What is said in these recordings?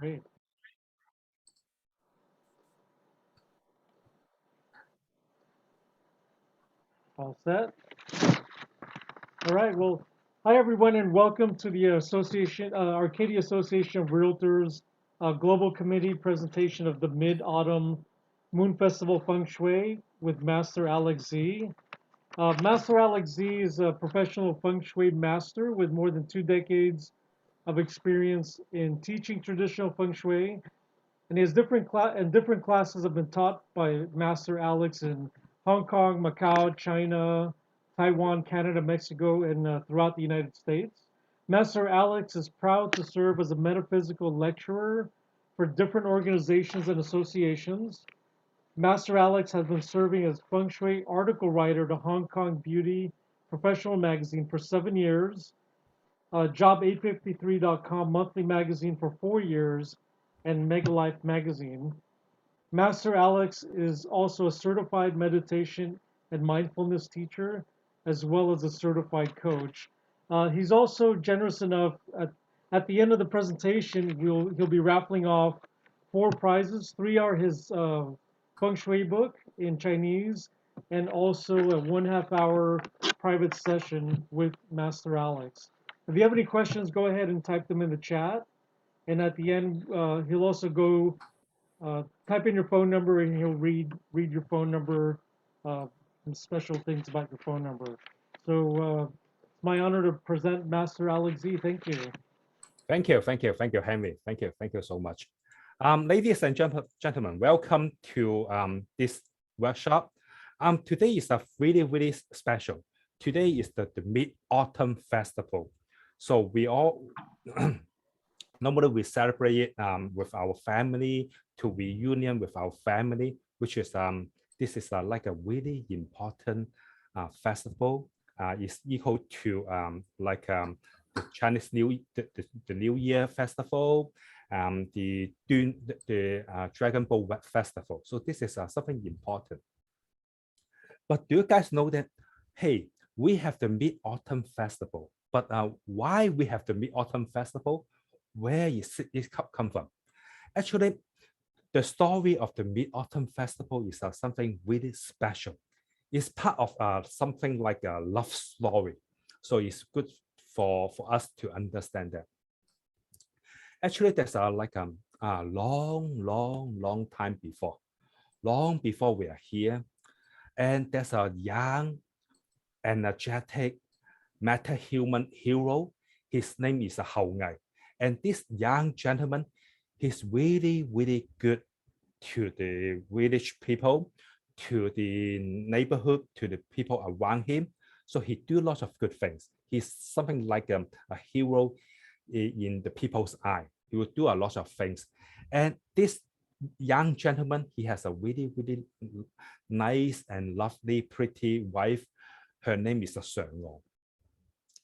Great. All set? All right. Well, hi everyone, and welcome to the Arcadia Association of Realtors Global Committee presentation of the Mid-Autumn Moon Festival Feng Shui with Master Alex Z. Master Alex Z is a professional Feng Shui master with more than 2 decades of experience in teaching traditional Feng Shui, and his different classes have been taught by Master Alex in Hong Kong, Macau, China, Taiwan, Canada, Mexico, and throughout the United States. Master Alex is proud to serve as a metaphysical lecturer for different organizations and associations. Master Alex has been serving as feng shui article writer to Hong Kong Beauty Professional Magazine for 7 years, Job853.com monthly magazine for 4 years, and Mega Life magazine. Master Alex is also a certified meditation and mindfulness teacher, as well as a certified coach. He's also generous enough at the end of the presentation, he'll be raffling off 4 prizes. 3 are his feng shui book in Chinese, and also a 1/2 hour private session with Master Alex. If you have any questions, go ahead and type them in the chat. And at the end, he'll also go type in your phone number, and he'll read your phone number and special things about your phone number. So it's my honor to present Master Alex Z. Thank you. Thank you, Henry. Thank you so much. Ladies and gentlemen, welcome to this workshop. Today is a really special. Today is the Mid-Autumn Festival. So we all normally we celebrate it with our family, to reunion with our family, which is this is like a really important festival. It's equal to the Chinese the New Year festival, the Dragon Ball festival. So this is something important. But do you guys know that, hey, we have the Mid-Autumn Festival, but why we have the Mid-Autumn Festival? Where is it come from? Actually, the story of the Mid-Autumn Festival is something really special. It's part of something like a love story. So it's good for us to understand that. Actually, there's like a long time before, long before we are here. And there's a young, energetic, meta-human hero. His name is Hou Ngai. And this young gentleman, he's really good to the village people, to the neighborhood, to the people around him. So he do lots of good things. He's something like a hero in the people's eye. He will do a lot of things. And this young gentleman, he has a really nice and lovely, pretty wife. Her name is Sheng Long.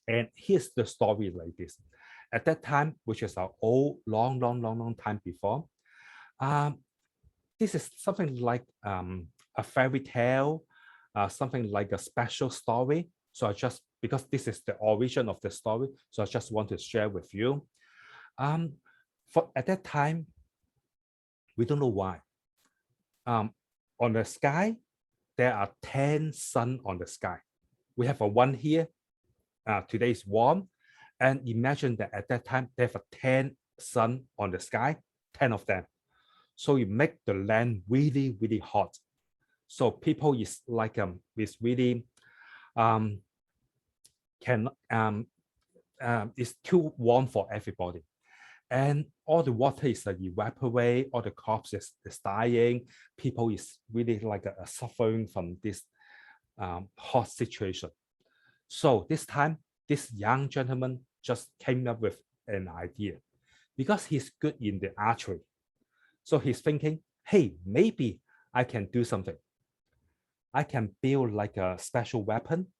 And here's the story like this. At that time, which is our old, long time before, this is something like a fairy tale, something like a special story. So I just, because this is the origin of the story, so I just want to share with you. At that time, we don't know why. On the sky, there are 10 sun on the sky. We have a one here. Today is warm. And imagine that at that time, they have a 10 sun on the sky, 10 of them. So it make the land really hot. So people is like is really it's too warm for everybody. And all the water is evaporate, all the crops is dying. People is really like suffering from this hot situation. So this time, this young gentleman just came up with an idea because he's good in the archery. So he's thinking, hey, maybe I can do something. I can build like a special weapon,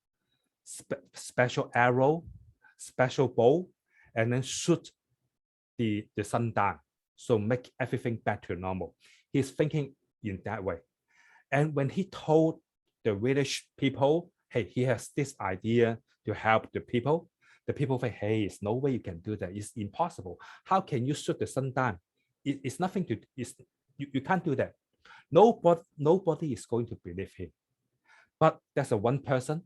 special arrow, special bow, and then shoot the sun down. So make everything back to normal. He's thinking in that way. And when he told the village people, hey, he has this idea to help the people think, hey, there's no way you can do that. It's impossible. How can you shoot the sun down? it's nothing to, you can't do that. Nobody is going to believe him. But there's a one person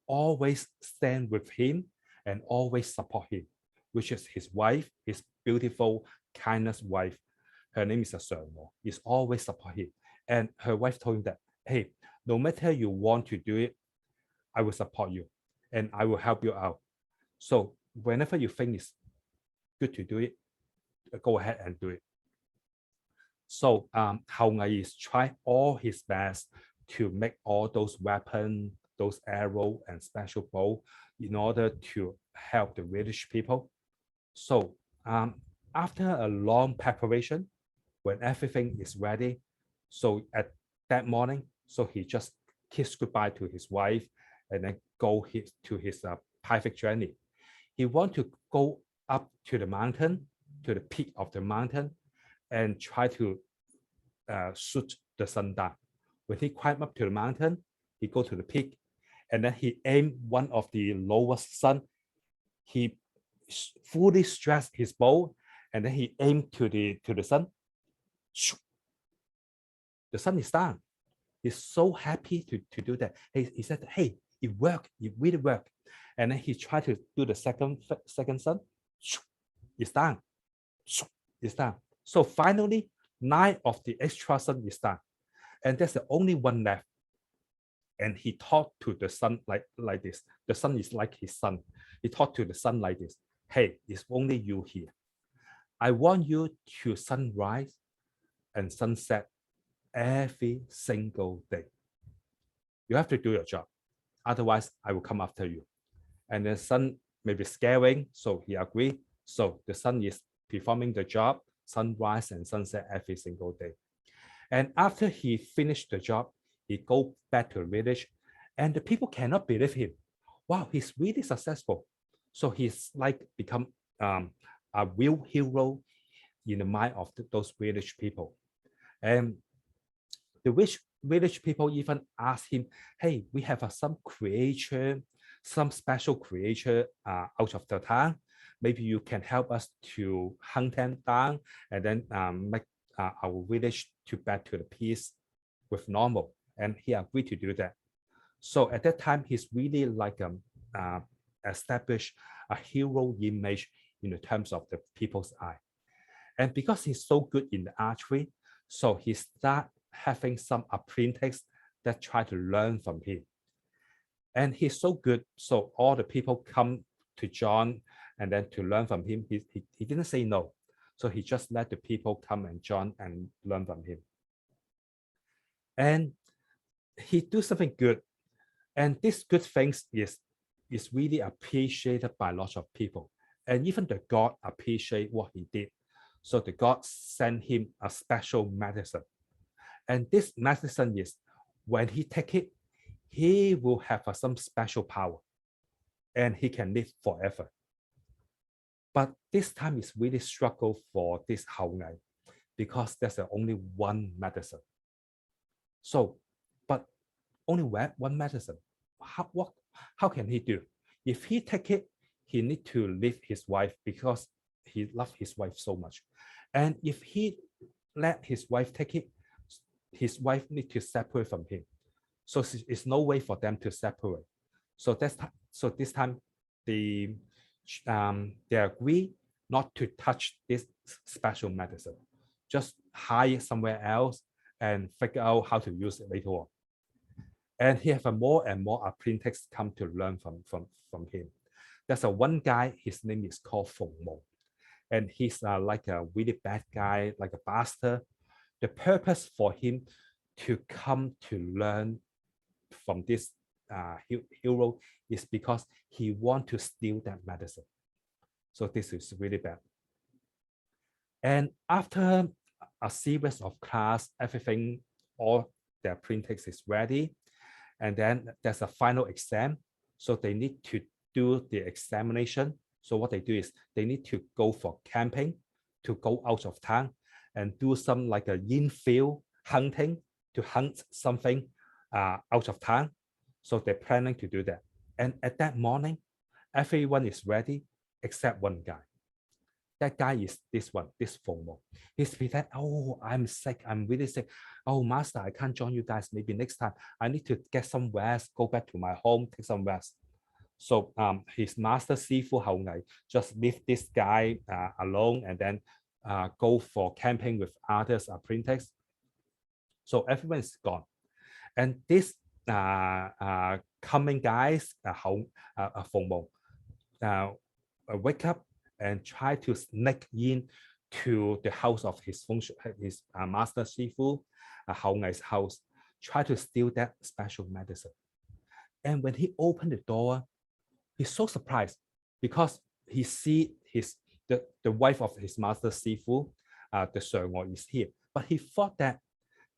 always stand with him and always support him, which is his wife, his beautiful, kindness wife. Her name is Shermo. Is always support him. And her wife told him that, hey, no matter you want to do it, I will support you and I will help you out. So whenever you think it's good to do it, go ahead and do it. So Hao Ngai is trying all his best to make all those weapons, those arrows and special bow in order to help the village people. So after a long preparation, when everything is ready, so at that morning, so he just kissed goodbye to his wife and then go to his private journey. He want to go up to the mountain, to the peak of the mountain, and try to shoot the sun down. When he climbed up to the mountain, he go to the peak, and then he aimed one of the lowest sun. He fully stretched his bow, and then he aimed to the sun. The sun is down. He's so happy to do that. He said, hey, it worked. It really worked. And then he tried to do the second sun. It's down. It's down. So finally, 9 of the extra sun is done. And there's the only one left. And he talked to the sun like this. The sun is like his son. He talked to the sun like this. Hey, it's only you here. I want you to sunrise and sunset every single day. You have to do your job. Otherwise, I will come after you. And the sun may be scaring, so he agreed. So the sun is performing the job, sunrise and sunset every single day. And after he finished the job, he go back to the village, and the people cannot believe him. Wow, he's really successful. So he's like become a real hero in the mind of those village people. And the village people even ask him, hey, we have some creature, some special creature out of the town. Maybe you can help us to hunt them down and then make our village to back to the peace with normal. And he agreed to do that. So at that time, he's really like established a hero image in the terms of the people's eye. And because he's so good in the archery, so he start having some apprentices that try to learn from him. And he's so good, so all the people come to John and then to learn from him. He didn't say no. So he just let the people come and join and learn from him. And he do something good. And this good things is really appreciated by lots of people. And even the God appreciate what he did. So the God sent him a special medicine. And this medicine is, when he take it, he will have some special power and he can live forever. But this time is really struggle for this Hao Ngai because there's only one medicine. So, but only one medicine. How can he do? If he take it, he need to leave his wife because he loves his wife so much. And if he let his wife take it, his wife need to separate from him. So it's no way for them to separate. So this time they agree not to touch this special medicine, just hide it somewhere else and figure out how to use it later on. And he have more and more apprentices come to learn from him. There's one guy, his name is called Feng Mo. And he's like a really bad guy, like a bastard. The purpose for him to come to learn from this hero is because he wants to steal that medicine. So this is really bad. And after a series of class, everything, all their printings is ready. And then there's a final exam. So they need to do the examination. So what they do is they need to go for camping, to go out of town and do some like a in-field hunting, to hunt something out of town. So they're planning to do that. And at that morning, everyone is ready except one guy. that guy is this one, this Feng Mo. He's pretend, oh, I'm sick, I'm really sick. Oh, master, I can't join you guys. Maybe next time I need to get some rest, go back to my home, take some rest. So his master Sifu Hao Ngai just leave this guy alone and then go for camping with others apprentices. So everyone is gone. And this coming guys, Feng Mo, wake up and try to sneak in to the house of his master Sifu, Hao Ngai's house, try to steal that special medicine. And when he opened the door, he's so surprised because he see the wife of his master Sifu, the Shenguo is here. But he thought that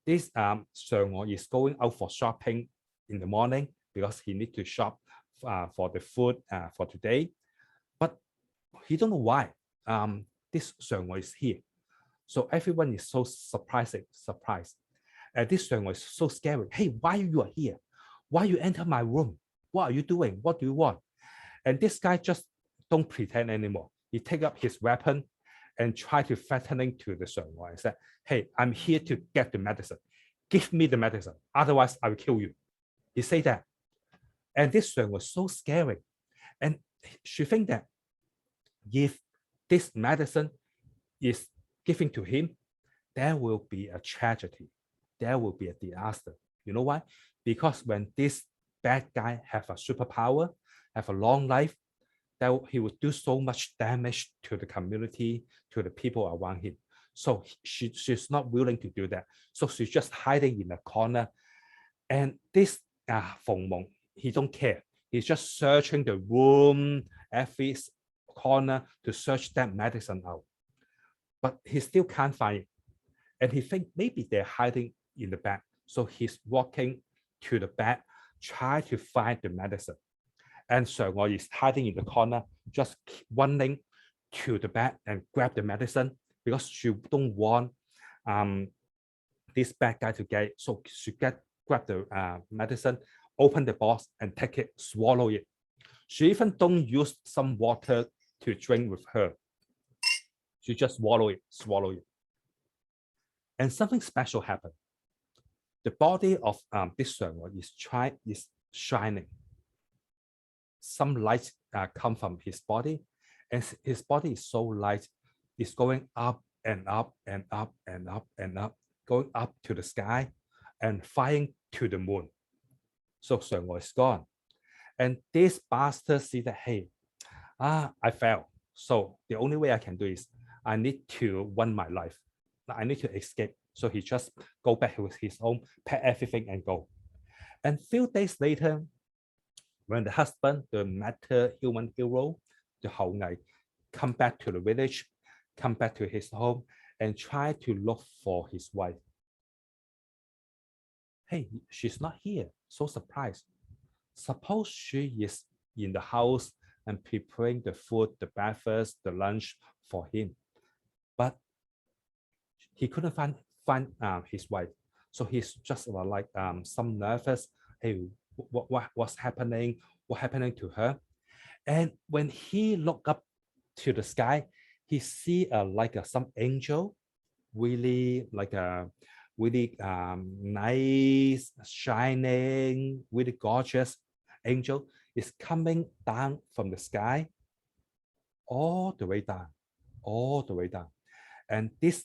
this Shenguo is going out for shopping in the morning because he need to shop for the food for today. But he don't know why this Shenguo is here. So everyone is so surprised. And this Shenguo is so scary. Hey, why you are here? Why you enter my room? What are you doing? What do you want? And this guy just don't pretend anymore. He take up his weapon and try to threatening to the Shenguo and said, hey, I'm here to get the medicine. Give me the medicine. Otherwise, I will kill you. He say that. And this Shenguo was so scary. And she think that if this medicine is given to him, there will be a tragedy. There will be a disaster. You know why? Because when this bad guy have a superpower, have a long life, that he would do so much damage to the community, to the people around him. So she's not willing to do that. So she's just hiding in a corner. And this Feng Mong, he don't care. He's just searching the room, every corner to search that medicine out. But he still can't find it. And he thinks maybe they're hiding in the bed. So he's walking to the bed, try to find the medicine. And Shenguo is hiding in the corner, just running to the bed and grab the medicine because she don't want this bad guy to get it. So she grab the medicine, open the box and take it, swallow it. She even don't use some water to drink with her. She just swallow it. And something special happened. The body of this Shenguo is shining. Some light come from his body, and his body is so light, it's going up and up and up and up and up, going up to the sky and flying to the moon. So Shenguo is gone. And this bastard see that, hey, I fell. So the only way I can do is I need to run my life. I need to escape. So he just go back with his home, pack everything and go. And few days later, when the husband, the meta human hero, the Hao Ngai, come back to the village, come back to his home and try to look for his wife. Hey, she's not here. So surprised. Suppose she is in the house and preparing the food, the breakfast, the lunch for him. But he couldn't find his wife. So he's just like some nervous. Hey, what's happening? What happening to her? And when he looked up to the sky, he see like some angel, really like a really nice, shining, really gorgeous angel is coming down from the sky, all the way down. And this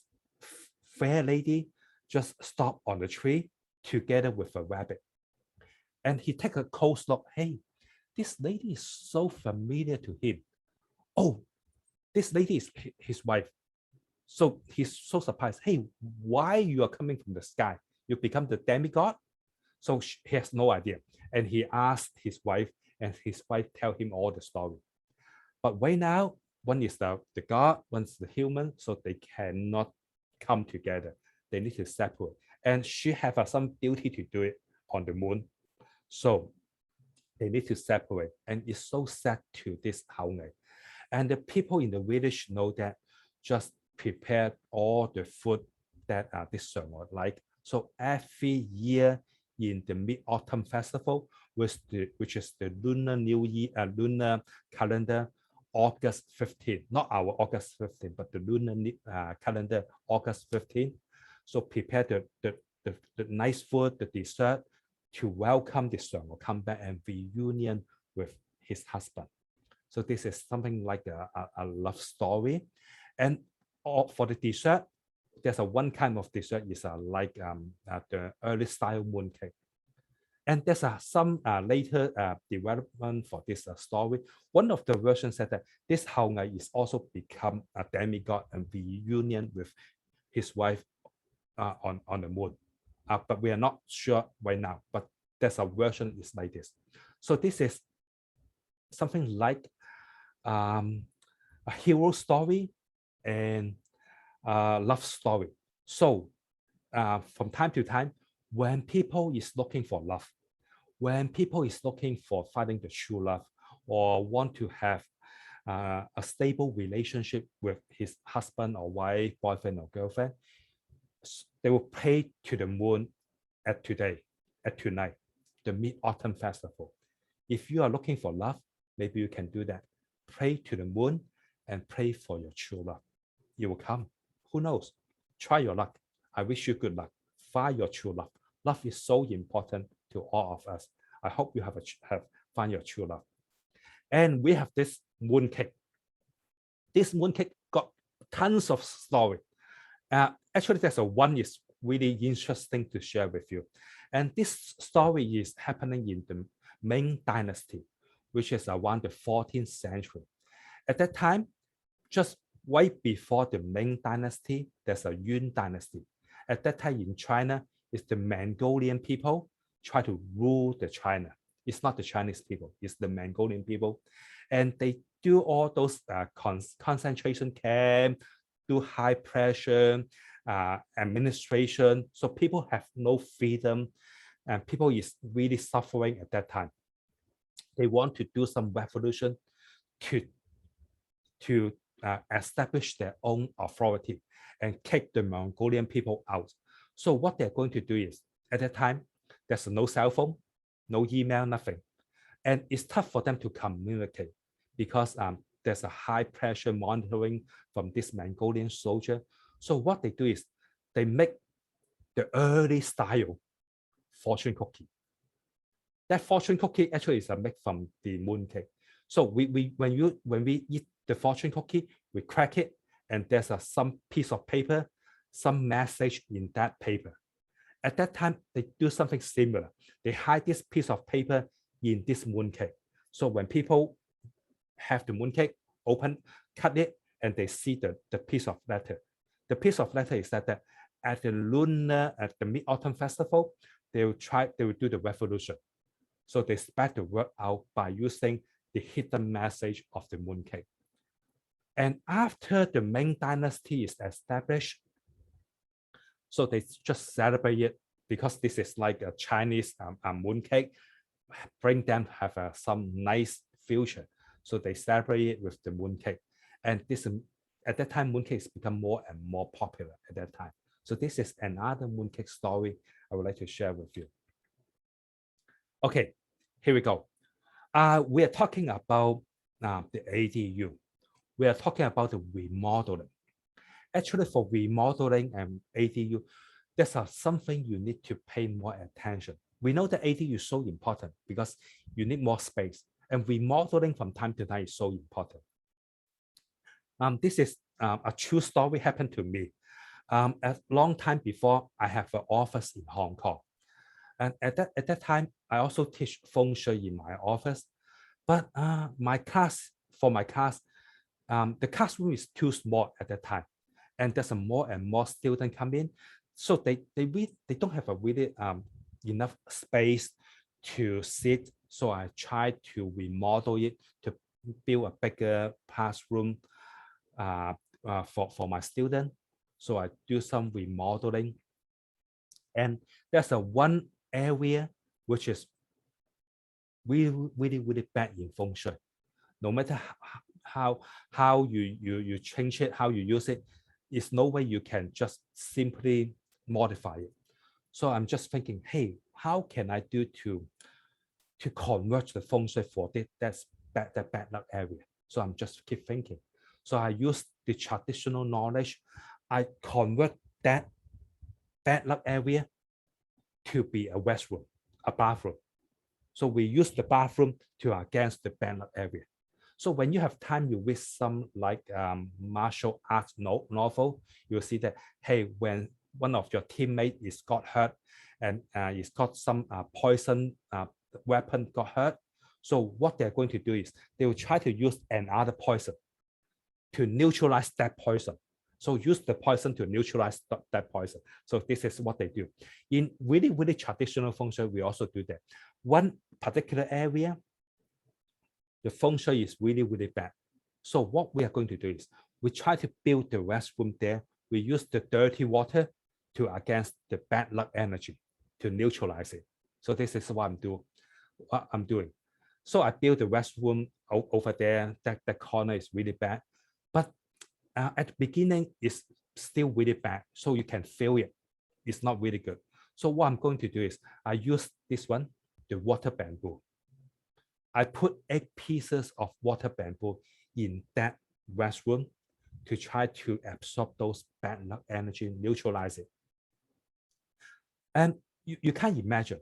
fair lady just stopped on the tree together with a rabbit. And he take a close look. Hey, this lady is so familiar to him. Oh, this lady is his wife. So he's so surprised. Hey, why you are coming from the sky? You become the demigod? So he has no idea. And he asked his wife, and his wife tell him all the story. But right now, one is the god, one's the human, so they cannot come together. They need to separate. And she have some duty to do it on the moon. So they need to separate. And it's so sad to this Hao Ngai. And the people in the village know that, just prepare all the food that this Shenguo like. So every year in the Mid-Autumn Festival, which is the Lunar New Year, lunar calendar, August 15, not our August 15, but the lunar calendar August 15. So prepare the nice food, the dessert to welcome the son will come back and reunion with his husband. So this is something like a love story. And for the dessert, there's a one kind of dessert is like the early style mooncake. And there's some later development for this story. One of the versions said that this Hao Ngai is also become a demigod and reunion with his wife on the moon. But we are not sure right now, but there's a version is like this. So this is something like a hero story and a love story. So from time to time, when people is looking for love, when people is looking for finding the true love or want to have a stable relationship with his husband or wife, boyfriend or girlfriend, they will pray to the moon at tonight, the Mid-Autumn Festival. If you are looking for love, maybe you can do that. Pray to the moon and pray for your true love. It will come. Who knows? Try your luck. I wish you good luck. Find your true love. Love is so important to all of us. I hope you have find your true love. And we have this mooncake. This mooncake got tons of story. Actually, there's one is really interesting to share with you. And this story is happening in the Ming Dynasty, which is around the 14th century. At that time, just right before the Ming Dynasty, there's a Yuan Dynasty. At that time in China, it's the Mongolian people try to rule the China. It's not the Chinese people, it's the Mongolian people. And they do all those concentration camp, do high pressure administration. So people have no freedom and people is really suffering at that time. They want to do some revolution to establish their own authority and kick the Mongolian people out. So what they're going to do is, at that time, there's no cell phone, no email, nothing. And it's tough for them to communicate because there's a high pressure monitoring from this Mongolian soldier. So what they do is they make the early style fortune cookie. That fortune cookie actually is made from the mooncake. So when we eat the fortune cookie, we crack it, and there's some piece of paper, some message in that paper. At that time, they do something similar. They hide this piece of paper in this mooncake. So when people have the mooncake, open, cut it, and they see the piece of letter. The piece of letter is that at the Mid-Autumn Festival, they will do the revolution. So they spread the word out by using the hidden message of the mooncake. And after the Ming Dynasty is established, so they just celebrate it because this is like a Chinese mooncake, bring them have some nice future. So they celebrate it with the mooncake. And this at that time, mooncake has become more and more popular at that time. So this is another mooncake story I would like to share with you. Okay, here we go. We are talking about the ADU. We are talking about the remodeling. Actually, for remodeling and ADU, there's something you need to pay more attention. We know that ADU is so important because you need more space, and remodeling from time to time is so important. This is a true story happened to me. A long time before, I have an office in Hong Kong. And at that time, I also teach Feng Shui in my office. But my class, the classroom is too small at that time. And there's more and more students come in. So they don't have a really enough space to sit. So I tried to remodel it to build a bigger classroom for my student. So I do some remodeling. And there's one area which is really bad in Feng Shui. No matter how you change it, how you use it, it's no way you can just simply modify it. So I'm just thinking, hey, how can I do to convert the Feng Shui for that bad luck area? So I'm just keep thinking. So I use the traditional knowledge. I convert that bad luck area to be a restroom, a bathroom. So we use the bathroom to against the bad luck area. So when you have time, you read some like martial arts novel, you'll see that, hey, when one of your teammates is got hurt and is got some poison weapon got hurt. So what they're going to do is they will try to use another poison to neutralize that poison. So use the poison to neutralize that poison. So this is what they do. In really, really traditional Feng Shui, we also do that. One particular area, the Feng Shui is really, really bad. So what we are going to do is we try to build the restroom there. We use the dirty water to against the bad luck energy to neutralize it. So this is what I'm doing. So I built the restroom over there. That corner is really bad. But at the beginning, it's still really bad. So you can feel it. It's not really good. So what I'm going to do is I use this one, the water bamboo. I put 8 pieces of water bamboo in that restroom to try to absorb those bad luck energy, neutralize it. And you can't imagine.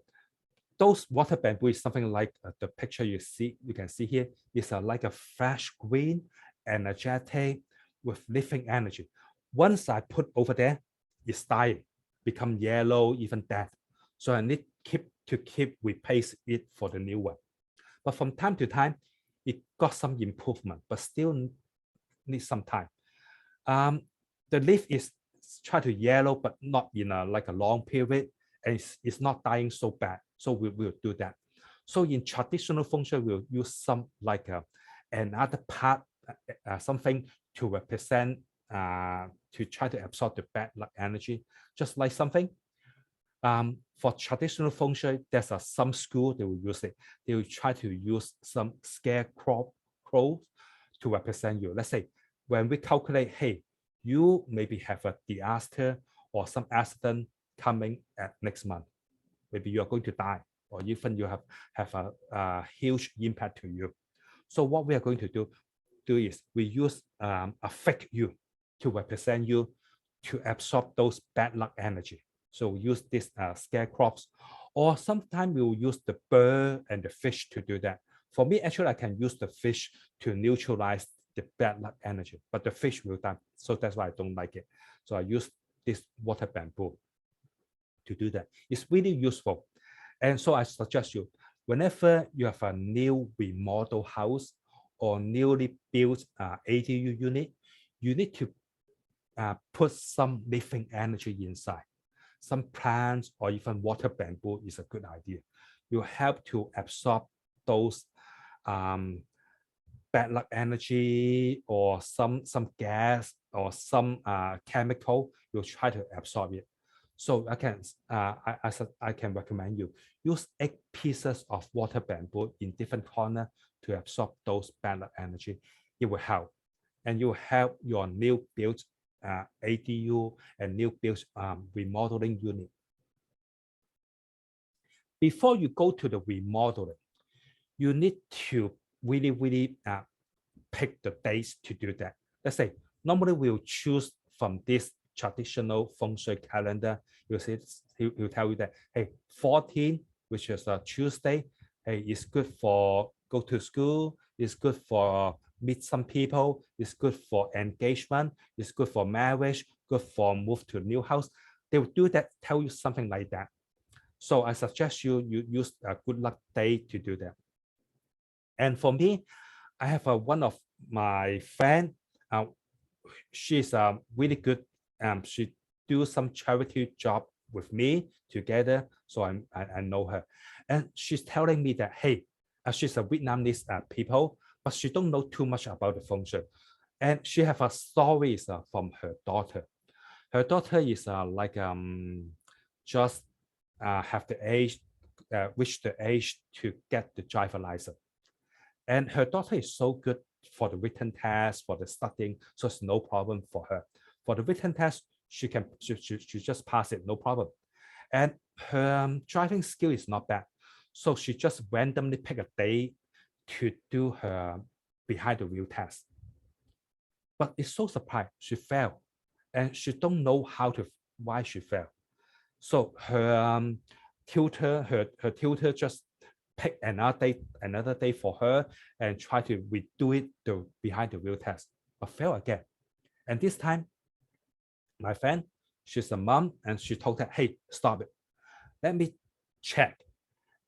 Those water bamboo is something like the picture you can see here is like a fresh green, energetic, with living energy. Once I put over there, it's dying, become yellow, even dead. So I need to keep replace it for the new one. But from time to time, it got some improvement, but still needs some time. The leaf is try to yellow, but not in like a long period, and it's not dying so bad. So we will do that. So in traditional Feng Shui, we'll use some like another part, something to represent, to try to absorb the bad luck energy, just like something. For traditional Feng Shui, there's some school they will use it. They will try to use some scarecrow to represent you. Let's say when we calculate, hey, you maybe have a disaster or some accident coming at next month. Maybe you are going to die, or even you have a huge impact to you. So what we are going to do is we use a fake you to represent you to absorb those bad luck energy. So we use this scarecrows, or sometimes we will use the bird and the fish to do that. For me, actually, I can use the fish to neutralize the bad luck energy, but the fish will die. So that's why I don't like it. So I use this water bamboo to do that. It's really useful. And so I suggest you, whenever you have a new remodel house or newly built ADU unit, you need to put some living energy inside. Some plants or even water bamboo is a good idea. You help to absorb those bad luck energy or some gas or some chemical. You'll try to absorb it. So I can recommend you use 8 pieces of water bamboo in different corners to absorb those bad luck energy. It will help, and you will help your new built ADU and new built remodeling unit. Before you go to the remodeling, you need to really pick the dates to do that. Let's say normally we'll choose from this traditional Feng Shui calendar. He'll tell you that, hey, 14, which is a Tuesday, hey, it's good for go to school, it's good for meet some people, it's good for engagement, it's good for marriage, good for move to a new house. They will do that, tell you something like that. So I suggest you use a good luck day to do that. And for me, I have one of my friend. She's really good. She do some charity job with me together, so I know her. And she's telling me that, hey, she's a Vietnamese people, but she don't know too much about the Feng Shui. And she have a stories from her daughter. Her daughter is like just have the age, reach the age to get the driver license. And her daughter is so good for the written test, for the studying, so it's no problem for her. For the written test, she just pass it, no problem. And her driving skill is not bad. So she just randomly pick a day to do her behind the wheel test. But it's so surprised, she failed. And she don't know why she failed. So her her tutor just pick another day for her and try to redo it behind the wheel test, but fail again. And this time, my friend, she's a mom, and she told her, hey, stop it. Let me check.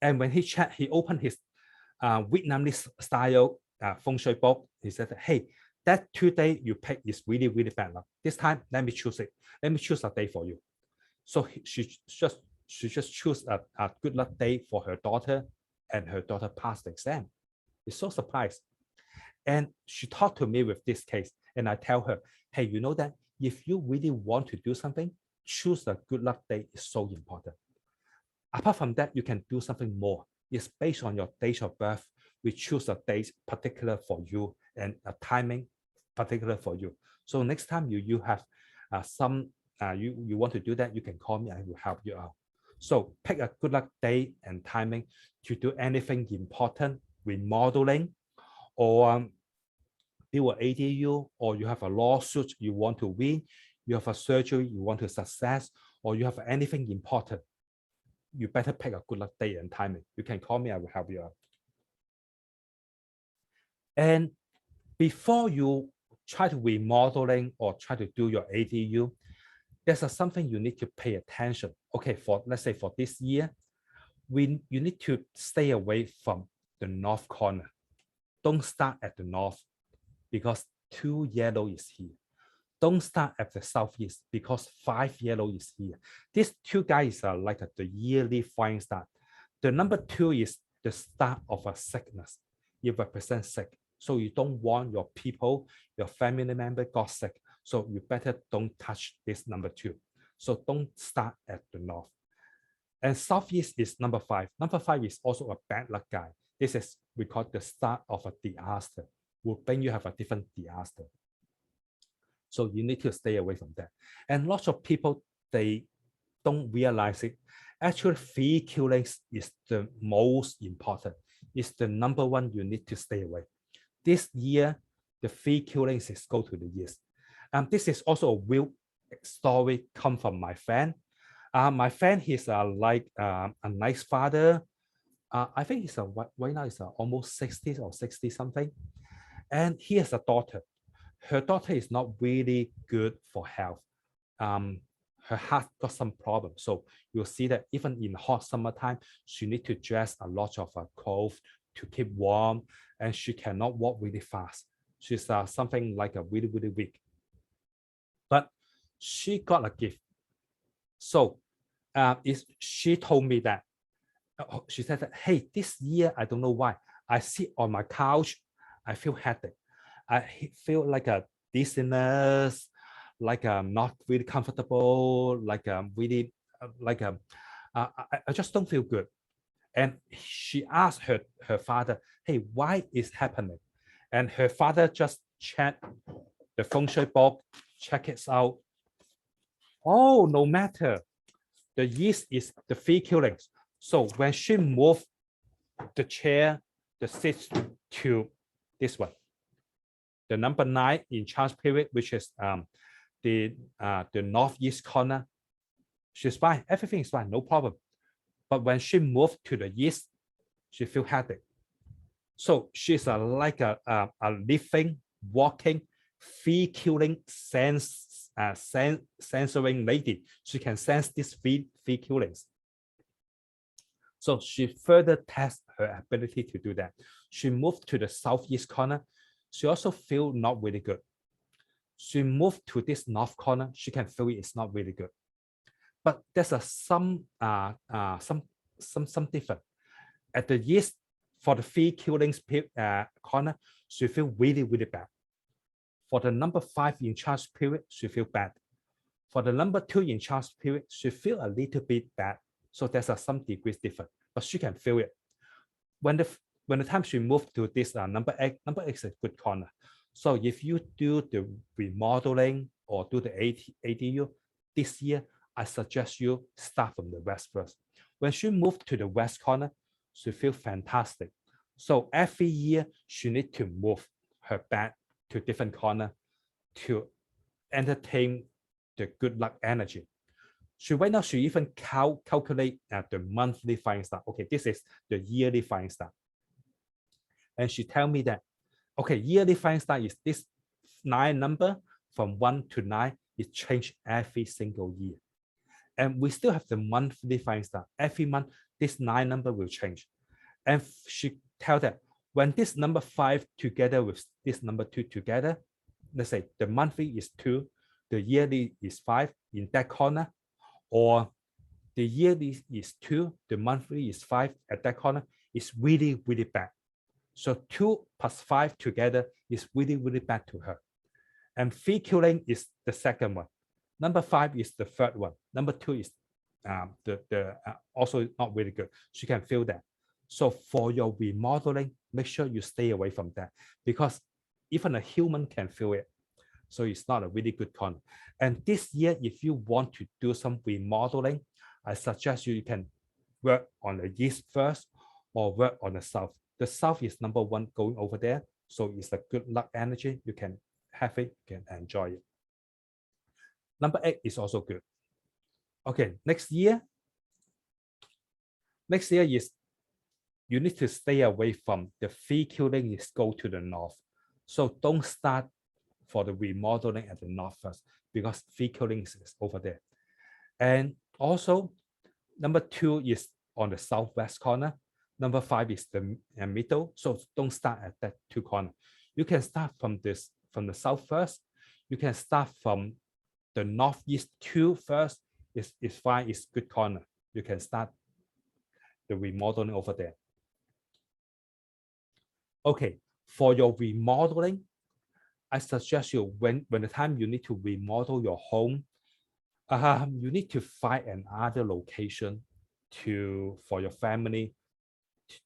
And when he checked, he opened his Vietnamese style Feng Shui book. He said, hey, that 2 day you pick is really, really bad luck. This time, let me choose it. Let me choose a day for you. So she just chose a good luck day for her daughter, and her daughter passed the exam. It's so surprised. And she talked to me with this case, and I tell her, hey, you know that if you really want to do something, choose a good luck day is so important. Apart from that, you can do something more. It's based on your date of birth. We choose a date particular for you and a timing particular for you. So next time you have you want to do that, you can call me. I will help you out. So pick a good luck day and timing to do anything important, remodeling, or build an ADU, or you have a lawsuit you want to win, you have a surgery you want to success, or you have anything important. You better pick a good luck day and timing. You can call me, I will help you out. And before you try to remodeling or try to do your ADU, there's something you need to pay attention. Okay, let's say for this year, you need to stay away from the north corner. Don't start at the north because 2 yellow is here. Don't start at the southeast because 5 yellow is here. These 2 guys are like the yearly flying start. The number 2 is the start of a sickness. It represents sick. So you don't want your people, your family member got sick. So you better don't touch this number 2. So don't start at the north. And southeast is number 5. Number 5 is also a bad luck guy. This is, we call the start of a disaster. Will bring you have a different disaster. So you need to stay away from that. And lots of people, they don't realize it. Actually, fee killings is the most important. It's the number 1 you need to stay away. This year, the fee killings is go to the east. This is also a real story come from my friend. My friend, he's like a nice father. I think he's right now is almost 60 or 60 something. And he has a daughter. Her daughter is not really good for health. Her heart got some problems. So you'll see that even in hot summertime, she need to dress a lot of clothes to keep warm, and she cannot walk really fast. She's something like a really, really weak. But she got a gift. So she told me that, she said that, hey, this year, I don't know why, I sit on my couch, I feel headache. I feel like a dizziness, like not really comfortable, like really, I just don't feel good. And she asked her father, hey, why is happening? And her father just checked the Feng Shui book, check it out. Oh, no matter. The yeast is the fee killings. So when she moved the chair, the seat to this one, the number 9 in charge period, which is the northeast corner, she's fine. Everything is fine, no problem. But when she moved to the east, she feel headache. So she's like a living, walking, fee-killing, censoring lady. She can sense these fee killings. So she further tests her ability to do that. She moved to the southeast corner. She also feel not really good. She moved to this north corner. She can feel it's not really good. But there's some different. At the east, for the fee killings corner, she feel really, really bad. For the number 5 in charge period, she feel bad. For the number 2 in charge period, she feel a little bit bad. So there's some degrees different, but she can feel it. When the time she moved to this number 8 is a good corner. So if you do the remodeling or do the ADU this year, I suggest you start from the west first. When she moved to the west corner, she feels fantastic. So every year she need to move. her bed to different corner to entertain the good luck energy. So right now, she even calculate the monthly flying star. Okay, this is the yearly flying star. And she tell me that, okay, yearly flying star is this 9 number from 1 to 9. It change every single year. And we still have the monthly flying star. Every month, this 9 number will change. And she tell that when this number 5 together with this number 2 together, let's say the monthly is 2, the yearly is 5 in that corner, or the yearly is 2, the monthly is 5 at that corner, is really, really bad. So 2 plus 5 together is really, really bad to her. And 3 killing is the second one. Number 5 is the third one. Number 2 is also not really good. She can feel that. So for your remodeling, make sure you stay away from that, because even a human can feel it. So it's not a really good corner. And this year, if you want to do some remodeling, I suggest you can work on the east first or work on the south. The south is number 1 going over there. So it's a good luck energy. You can have it, you can enjoy it. Number 8 is also good. Okay, next year is you need to stay away from the 3 killing is go to the north. So don't start for the remodeling at the north first, because 3 killings is over there. And also, number 2 is on the southwest corner. Number 5 is the middle. So don't start at that 2 corner. You can start from the south first. You can start from the northeast 2 first. It's fine. It's good corner. You can start the remodeling over there. Okay, for your remodeling, I suggest you when the time you need to remodel your home, you need to find another location for your family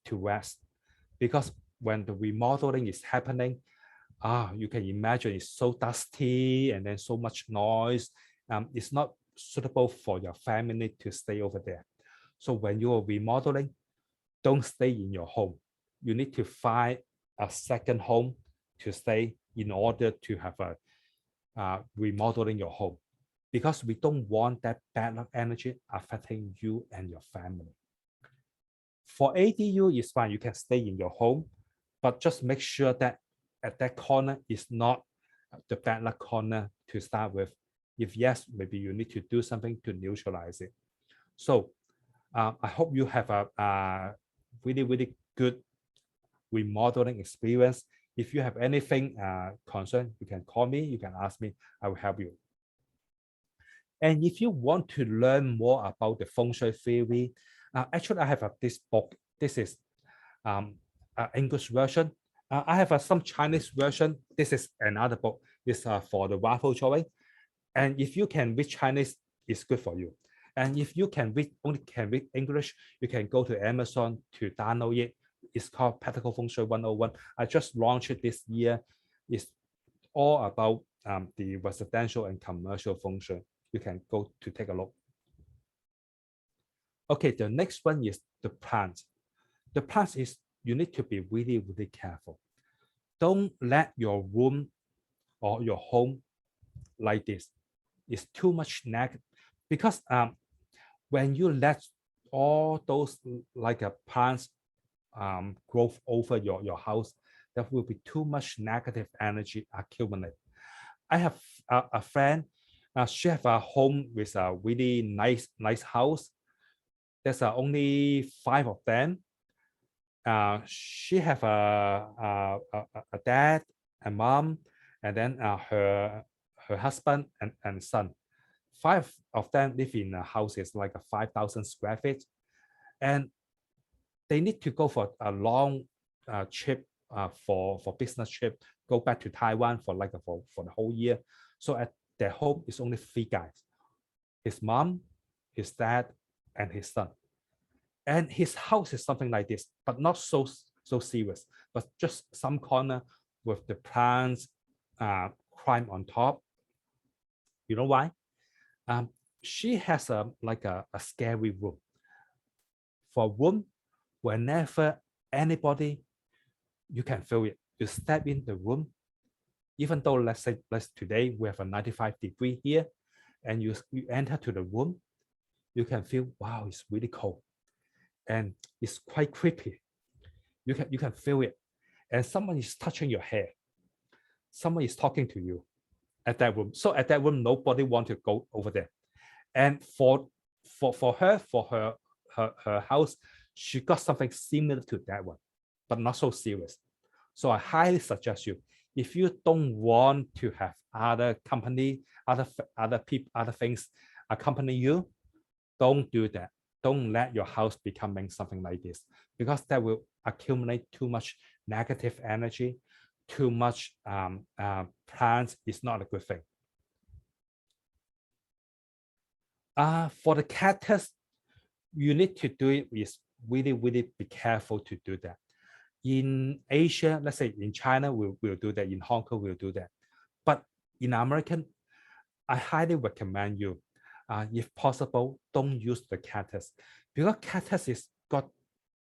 to rest, because when the remodeling is happening, you can imagine it's so dusty and then so much noise. It's not suitable for your family to stay over there. So when you are remodeling, don't stay in your home. You need to find a second home to stay in order to have a remodeling your home, because we don't want that bad luck energy affecting you and your family. For ADU, it's fine. You can stay in your home, but just make sure that at that corner is not the bad luck corner to start with. If yes, maybe you need to do something to neutralize it. So I hope you have a really, really good remodeling experience. If you have anything concern, you can call me, you can ask me, I will help you. And if you want to learn more about the Feng Shui theory, actually I have this book. This is an English version. I have some Chinese version. This is another book. It's for the raffle drawing. And if you can read Chinese, it's good for you. And if you only can read English, you can go to Amazon to download it. It's called Practical Feng Shui 101. I just launched it this year. It's all about the residential and commercial Feng Shui. You can go to take a look. Okay, the next one is the plants. The plants is you need to be really, really careful. Don't let your room or your home like this. It's too much negative, because when you let all those like plants grow over your house, there will be too much negative energy accumulate. I have a friend. She have a home with a really nice house. There's only 5 of them. She have a dad, a mom, and then her husband and son. 5 of them live in a house is like a 5,000 square feet, and they need to go for a long trip for business trip, go back to Taiwan for the whole year. So at their home is only 3 guys: his mom, his dad, and his son. And his house is something like this, but not so serious, but just some corner with the plants climb on top. You know why? She has a scary room. For room, whenever anybody, you can feel it. you step in the room, even though let's today we have a 95-degree here, and you enter to the room, you can feel, wow, it's really cold and it's quite creepy. You can feel it, and someone is touching your hair. Someone is talking to you at that room. So at that room, nobody want to go over there. And for her house, she got something similar to that one, but not so serious. So I highly suggest you, if you don't want to have other company, other people, other things accompany you, don't do that. Don't let your house becoming something like this, because that will accumulate too much negative energy, too much plants is not a good thing. For the cactus, you need to do it with really, really be careful to do that. In Asia, let's say in China, we'll do that. In Hong Kong, we'll do that. But in American, I highly recommend you, if possible, don't use the cactus, because cactus is got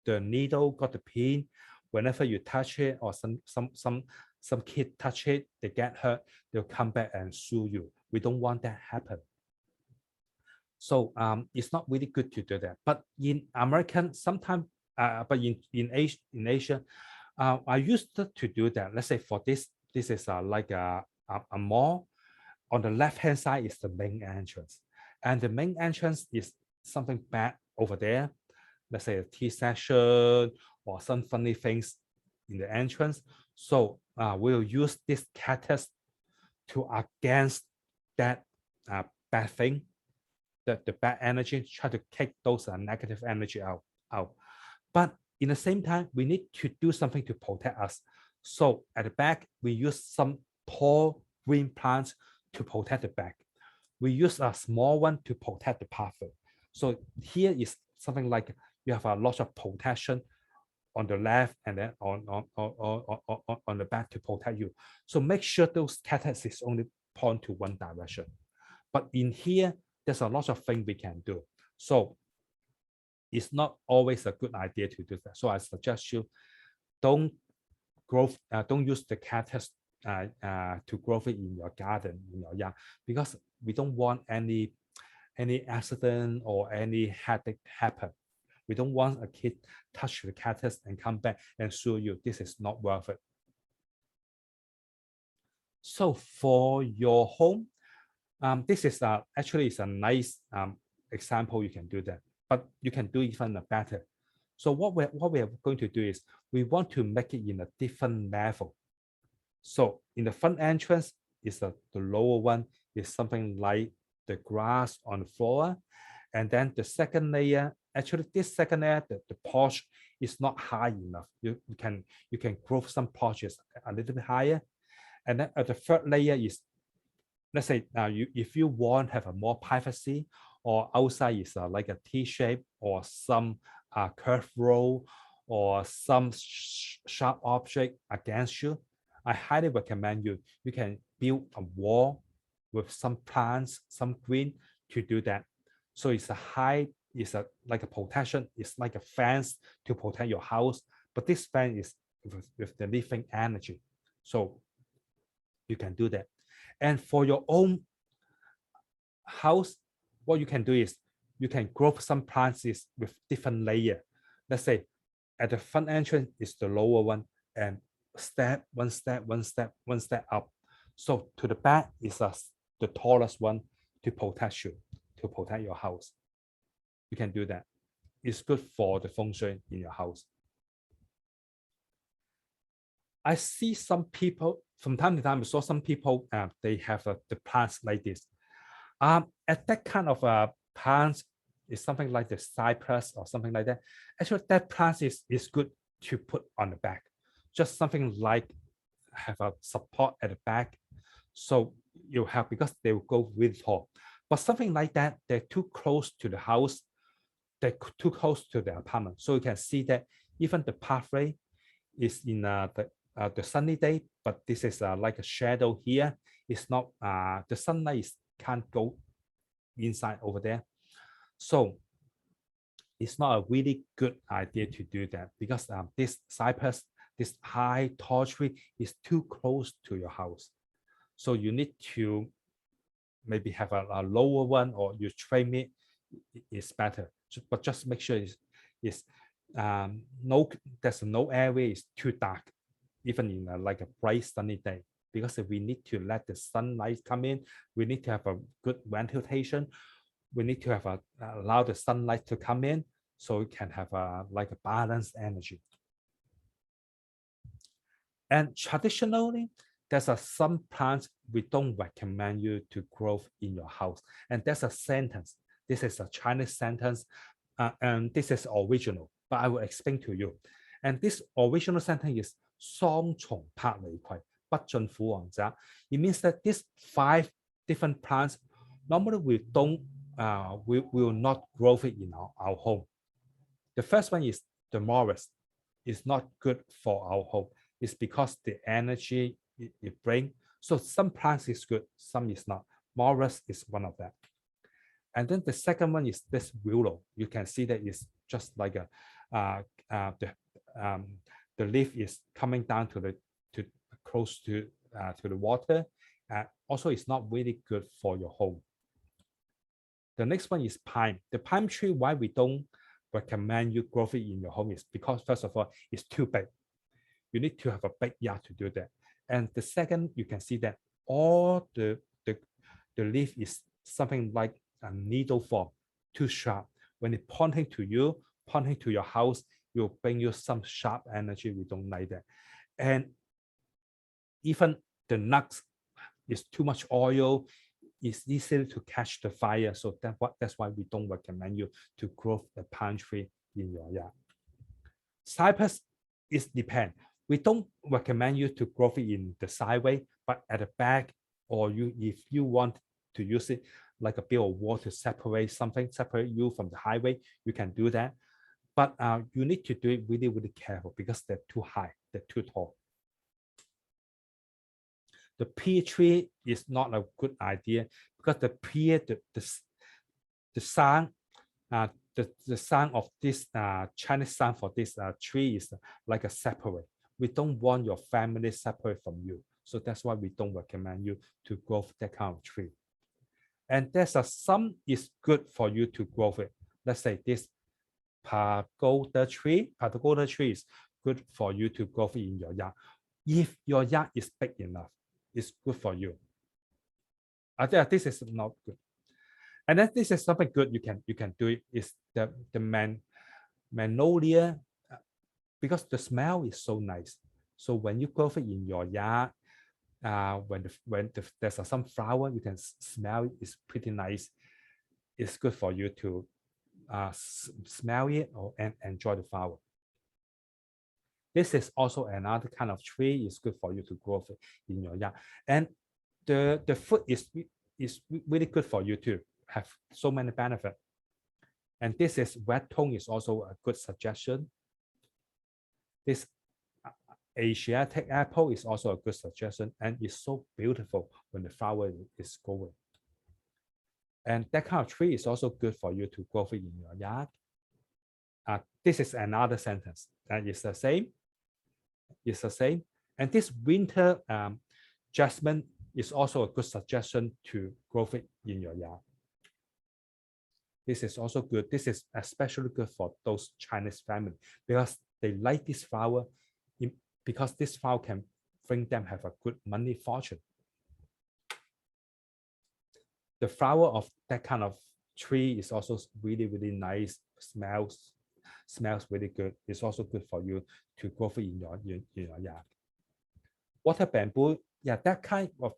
the needle, got the pin. Whenever you touch it, or some kid touch it, they get hurt, they'll come back and sue you. We don't want that happen. So it's not really good to do that. But in American, sometimes, but in Asia, I used to do that. Let's say for this is like a mall. On the left-hand side is the main entrance. And the main entrance is something bad over there. Let's say a tea session or some funny things in the entrance. So we'll use this cactus to against that bad thing, the bad energy, try to kick those negative energy out. But in the same time, we need to do something to protect us. So at the back, we use some tall green plants to protect the back. We use a small one to protect the pathway. So here is something like you have a lot of protection on the left and then on the back to protect you. So make sure those cactus is only point to one direction. But in here, there's a lot of things we can do. So it's not always a good idea to do that. So I suggest you don't use the cactus to grow it in your garden, in your yard, because we don't want any accident or any headache happen. We don't want a kid touch the cactus and come back and sue you. This is not worth it. So for your home, this is actually is a nice example. You can do that, but you can do even better. So what we are going to do is we want to make it in a different level. So in the front entrance is the lower one is something like the grass on the floor, and then the second layer, actually this second layer, the porch is not high enough. You can grow some porches a little bit higher, and then the third layer is, let's say if you want to have a more privacy, or outside is like a T shape or some curved road or some sharp object against you, I highly recommend you can build a wall with some plants, some green to do that. So it's like a protection. It's like a fence to protect your house, but this fence is with the living energy. So you can do that. And for your own house, what you can do is you can grow some plants with different layer. Let's say at the front entrance is the lower one, and one step up. So to the back is the tallest one to protect you, to protect your house. You can do that. It's good for the feng shui in your house. I see some people from time to time. I saw some people they have the plants like this. At that kind of plants is something like the cypress or something like that. Actually, that plant is good to put on the back. Just something like have a support at the back, so you have, because they will go really tall. But something like that, they're too close to the house, they're too close to the apartment. So you can see that even the pathway is in the sunny day, but this is like a shadow here. It's not the sunlight can't go inside over there. So it's not a really good idea to do that, because this cypress this high tall tree is too close to your house. So you need to maybe have a lower one, or you trim it, is better. But just make sure it's no, there's no area is too dark, even in like a bright sunny day, because we need to let the sunlight come in. We need to have a good ventilation. We need to have allow the sunlight to come in, so we can have like a balanced energy. And traditionally, there's some plants we don't recommend you to grow in your house. And there's a sentence. This is a Chinese sentence, and this is original, but I will explain to you. And this original sentence is 雙重拍離葵，不進虎王宅. It means that these 5 different plants normally we will not grow it in our home. The first one is the morris. It's not good for our home. It's because the energy it brings. So some plants is good, some is not. Morris is one of them. And then the second one is this willow. You can see that it's just like the leaf is coming down to close to the water. Also, it's not really good for your home. The next one is pine. The pine tree, why we don't recommend you grow it in your home is because, first of all, it's too big. You need to have a big yard to do that. And the second, you can see that all the leaf is something like a needle form, too sharp. When it's pointing to you, pointing to your house, it will bring you some sharp energy. We don't like that. And even the nuts is too much oil. It's easy to catch the fire. So that's why we don't recommend you to grow the pine tree in your yard. Cypress is depend. We don't recommend you to grow it in the sideway, but at the back, or if you want to use it like a bit of wall to separate something, separate you from the highway, you can do that. But you need to do it really, really careful because they're too high, they're too tall. The pear tree is not a good idea because the pear, the sound of this Chinese sound for this tree is like a separate. We don't want your family separate from you. So that's why we don't recommend you to grow that kind of tree. And there's some is good for you to grow it. Let's say this pagoda tree. Pagoda tree is good for you to grow it in your yard. If your yard is big enough, it's good for you. I think this is not good. And then this is something good you can do it is the magnolia, because the smell is so nice. So when you grow it in your yard, when there's some flower, you can smell it. It's pretty nice. It's good for you to smell it and enjoy the flower. This is also another kind of tree. It's good for you to grow it in your yard. And the fruit is really good for you to have so many benefits. And this is red tongue is also a good suggestion. This Asiatic apple is also a good suggestion, and it's so beautiful when the flower is going. And that kind of tree is also good for you to grow it in your yard. This is another sentence, and it's the same. It's the same. And this winter jasmine is also a good suggestion to grow it in your yard. This is also good. This is especially good for those Chinese families because they like this flower, because this flower can bring them have a good money fortune. The flower of that kind of tree is also really, really nice. Smells really good. It's also good for you to grow it in your yard. Water bamboo, yeah, that kind of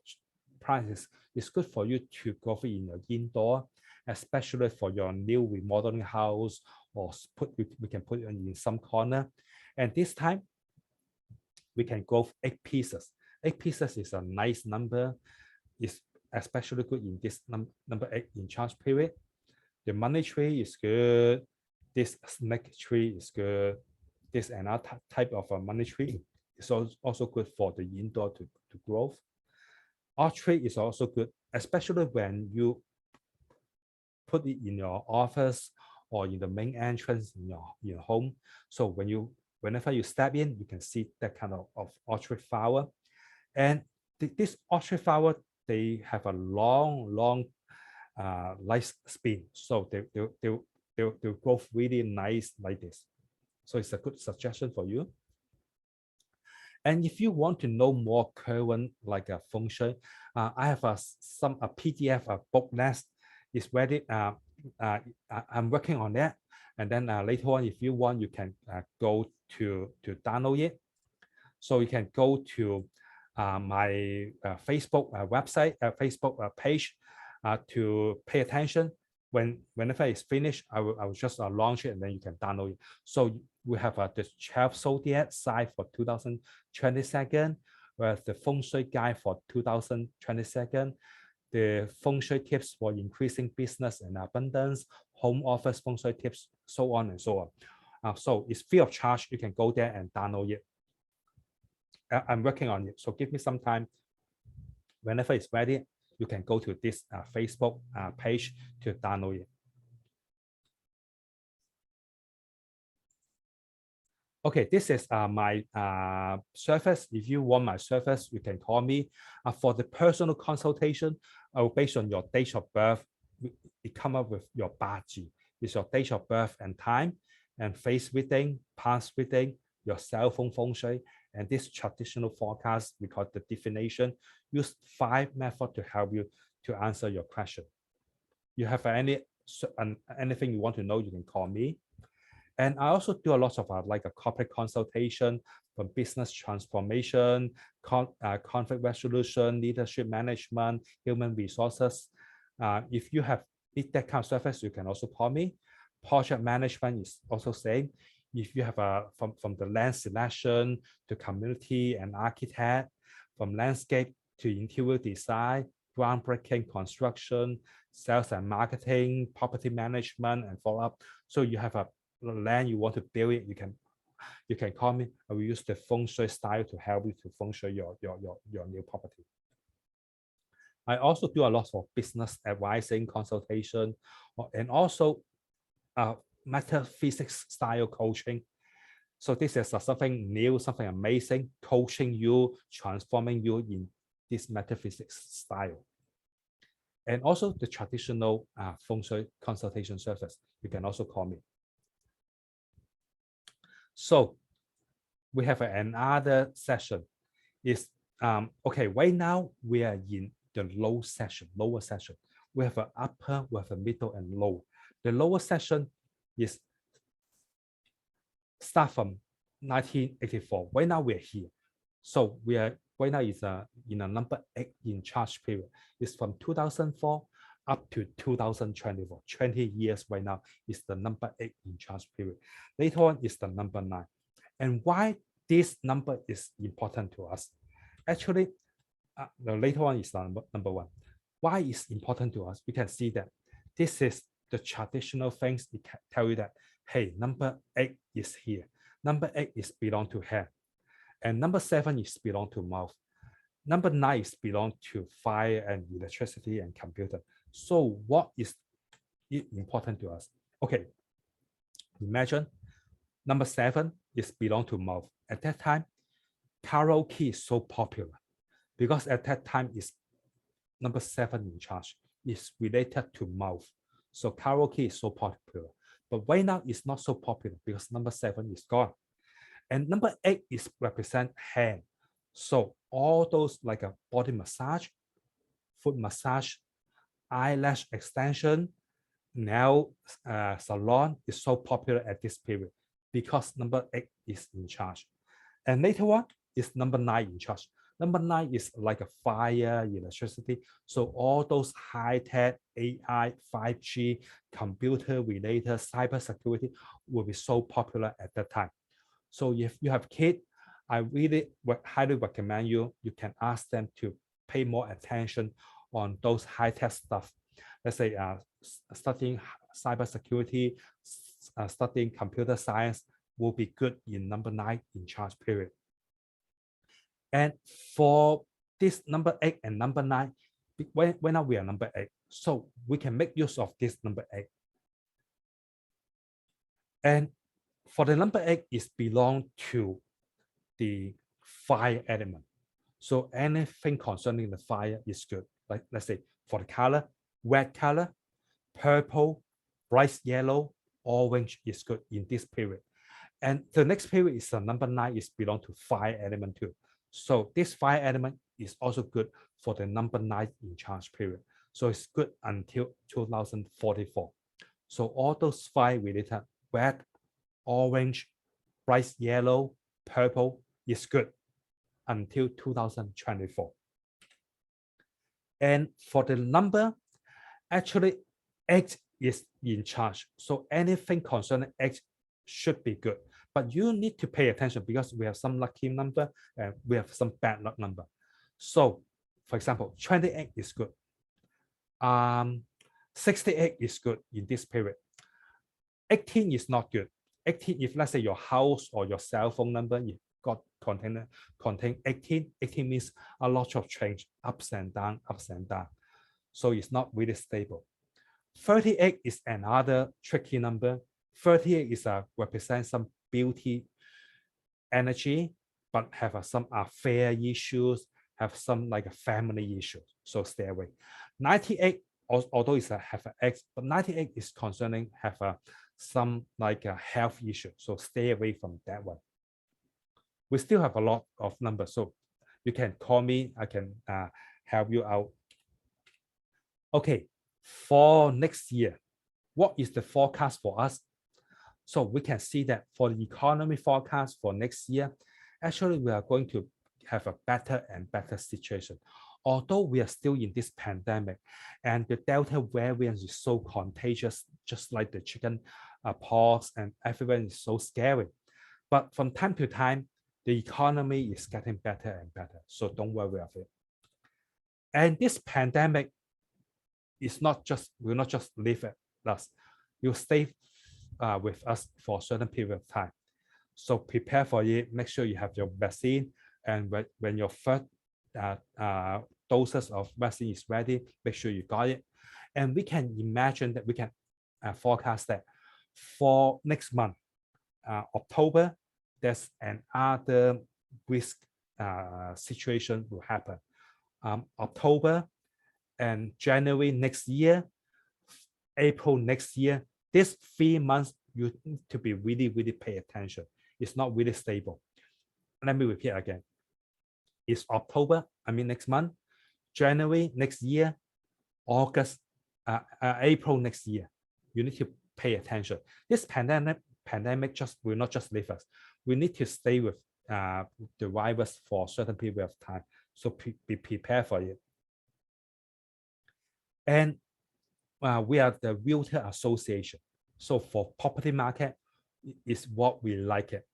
plant is good for you to grow it in your indoor, especially for your new remodeling house, or we can put it in some corner. And this time, we can grow 8 pieces. 8 pieces is a nice number. It's especially good in this number 8 in charge period. The money tree is good. This snake tree is good. This another type of a money tree is also good for the indoor to grow. Our tree is also good, especially when you put it in your office or in the main entrance in your home. So when whenever you step in, you can see that kind of orchid flower. And this orchid flower, they have a long lifespan. So they'll grow really nice like this. So it's a good suggestion for you. And if you want to know more current like a Feng Shui, I have a PDF book list. It's ready. I'm working on that. And then later on, if you want, you can go to download it. So you can go to my Facebook website, Facebook page to pay attention. Whenever it's finished, I will just launch it and then you can download it. So we have the 12 zodiac sign for 2022, whereas the Feng Shui guide for 2022, the Feng Shui tips for increasing business and abundance, home office Feng Shui tips, so on and so on. So it's free of charge. You can go there and download it. I'm working on it. So give me some time. Whenever it's ready, you can go to this Facebook page to download it. Okay, this is my service. If you want my service, you can call me. For the personal consultation, based on your date of birth, it come up with your baji. It's your date of birth and time, and face reading, past reading, your cell phone Feng Shui, and this traditional forecast, we call the divination. Use 5 methods to help you to answer your question. You have anything you want to know, you can call me. And I also do a lot of like a corporate consultation, from business transformation, conflict resolution, leadership management, human resources. If you have that kind of service, you can also call me. Project management is also same. If you have from the land selection to community and architect, from landscape to interior design, groundbreaking construction, sales and marketing, property management, and follow-up. So you have a land you want to build it, you can call me. I will use the Feng Shui style to help you to Feng Shui your new property. I also do a lot of business advising, consultation, and also metaphysics style coaching. So this is something new, something amazing, coaching you, transforming you in this metaphysics style. And also the traditional Feng Shui consultation service, you can also call me. So we have another session. Is okay, right now we are in the lower session. We have an upper, we have a middle and low. The lower session is start from 1984. Right now we're here. So we are right now is in a number 8 in charge period. It's from 2004 up to 2024. 20 years right now is the number 8 in charge period. Later on is the number 9. And why this number is important to us? Actually, the later one is number 1. Why is important to us? We can see that this is the traditional things. It can tell you that, hey, number 8 is here. Number 8 is belong to head. And number 7 is belong to mouth. Number 9 is belong to fire and electricity and computer. So what is important to us? Okay, imagine number 7 is belong to mouth. At that time, karaoke is so popular because at that time is number 7 in charge. Is related to mouth. So karaoke is so popular. But right now it's not so popular because number 7 is gone. And number 8 is represent hand. So all those like a body massage, foot massage, eyelash extension, nail salon is so popular at this period because number 8 is in charge. And later on is number 9 in charge. Number 9 is like a fire, electricity. So all those high-tech, AI, 5G, computer-related cybersecurity will be so popular at that time. So if you have kids, I really highly recommend you can ask them to pay more attention on those high-tech stuff. Let's say studying cybersecurity, studying computer science will be good in number 9 in charge period. And for this number 8 and number 9, when now we are number 8, so we can make use of this number 8. And For the number 8 is belong to the fire element. So anything concerning the fire is good. Like let's say for the color, red color, purple, bright yellow, orange is good in this period. And the next period is the number 9 is belong to fire element too. So this fire element is also good for the number 9 in charge period. So it's good until 2044. So all those fire related red, orange, bright yellow, purple is good until 2024. And for the number, actually 8 is in charge. So anything concerning 8 should be good. But you need to pay attention because we have some lucky number and we have some bad luck number. So for example, 28 is good. 68 is good in this period. 18 is not good. 18, if let's say your house or your cell phone number got contain 18, 18 means a lot of change, ups and down, ups and down. So it's not really stable. 38 is another tricky number. 38 is represent some beauty energy, but have some affair issues, have some like a family issues. So stay away. 98, although it's have an X, but 98 is concerning have some like a health issue. So stay away from that one. We still have a lot of numbers, so you can call me. I can help you out. Okay, for next year, what is the forecast for us? So we can see that for the economy forecast for next year, actually we are going to have a better and better situation. Although we are still in this pandemic and the Delta variant is so contagious, just like the chicken pox, and everyone is so scary. But from time to time, the economy is getting better and better. So don't worry of it. And this pandemic is will not just leave us. You'll stay with us for a certain period of time. So prepare for it. Make sure you have your vaccine. And when your first doses of vaccine is ready, make sure you got it. And we can imagine that we can forecast that for next month, October, there's another risk situation will happen. October and January next year, April next year, these 3 months, you need to be really, really pay attention. It's not really stable. Let me repeat again. It's October, next month, January next year, August, April next year. You need to pay attention. This pandemic just will not just leave us. We need to stay with the virus for a certain period of time. So be prepared for it. And we are the Realtor Association. So for property market is what we like it.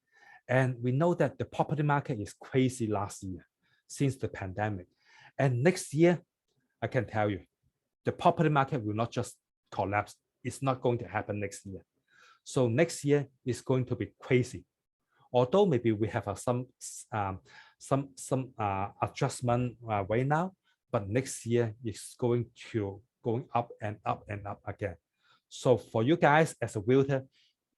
And we know that the property market is crazy last year since the pandemic. And next year, I can tell you, the property market will not just collapse. It's not going to happen next year. So next year is going to be crazy. Although maybe we have some adjustment right now, but next year is going up and up and up again. So for you guys as a realtor,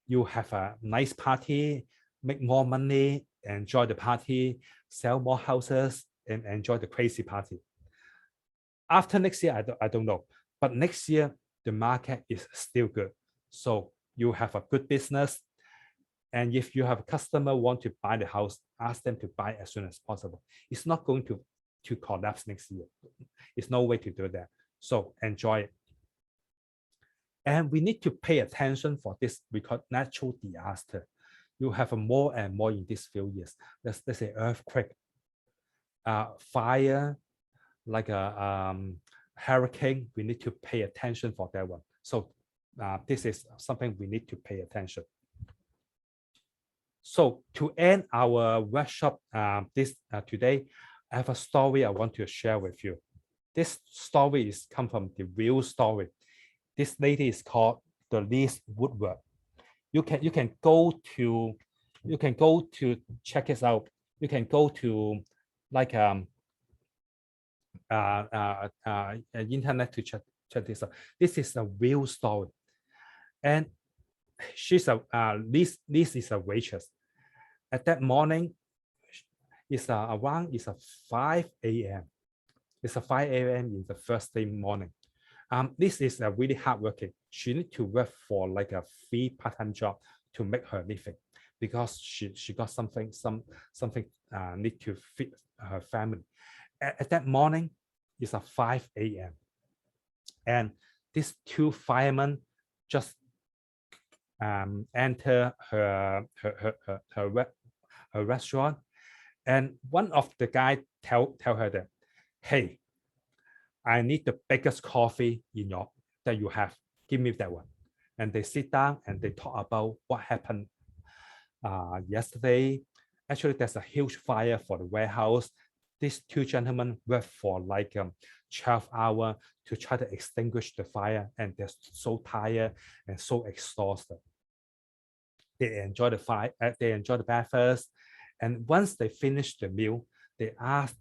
you have a nice party, make more money, enjoy the party, sell more houses, and enjoy the crazy party. After next year, I don't know. But next year, the market is still good. So you have a good business. And if you have a customer want to buy the house, ask them to buy as soon as possible. It's not going to collapse next year. It's no way to do that. So enjoy it. And we need to pay attention for this because natural disaster. You have more and more in these few years. Let's say earthquake, fire, like a hurricane. We need to pay attention for that one. So this is something we need to pay attention. So to end our workshop today, I have a story I want to share with you. This story is come from the real story. This lady is called Denise Woodward. You can go to check this out. You can go to like internet to check this out. This is a real story, and she's a this is a waitress. At that morning, it's around it's a 5 a.m. It's a 5 a.m. in the first day morning. This is a really hardworking. She need to work for like a free part-time job to make her living because she got something need to feed her family. At that morning, it's a 5 a.m. and these two firemen just enter her restaurant, and one of the guy tell her that, hey, I need the biggest coffee in your that you have. Give me that one. And they sit down and they talk about what happened yesterday. Actually, there's a huge fire for the warehouse. These two gentlemen work for like 12 hours to try to extinguish the fire, and they're so tired and so exhausted. They enjoy the fire. They enjoy the breakfast, and once they finish the meal, they ask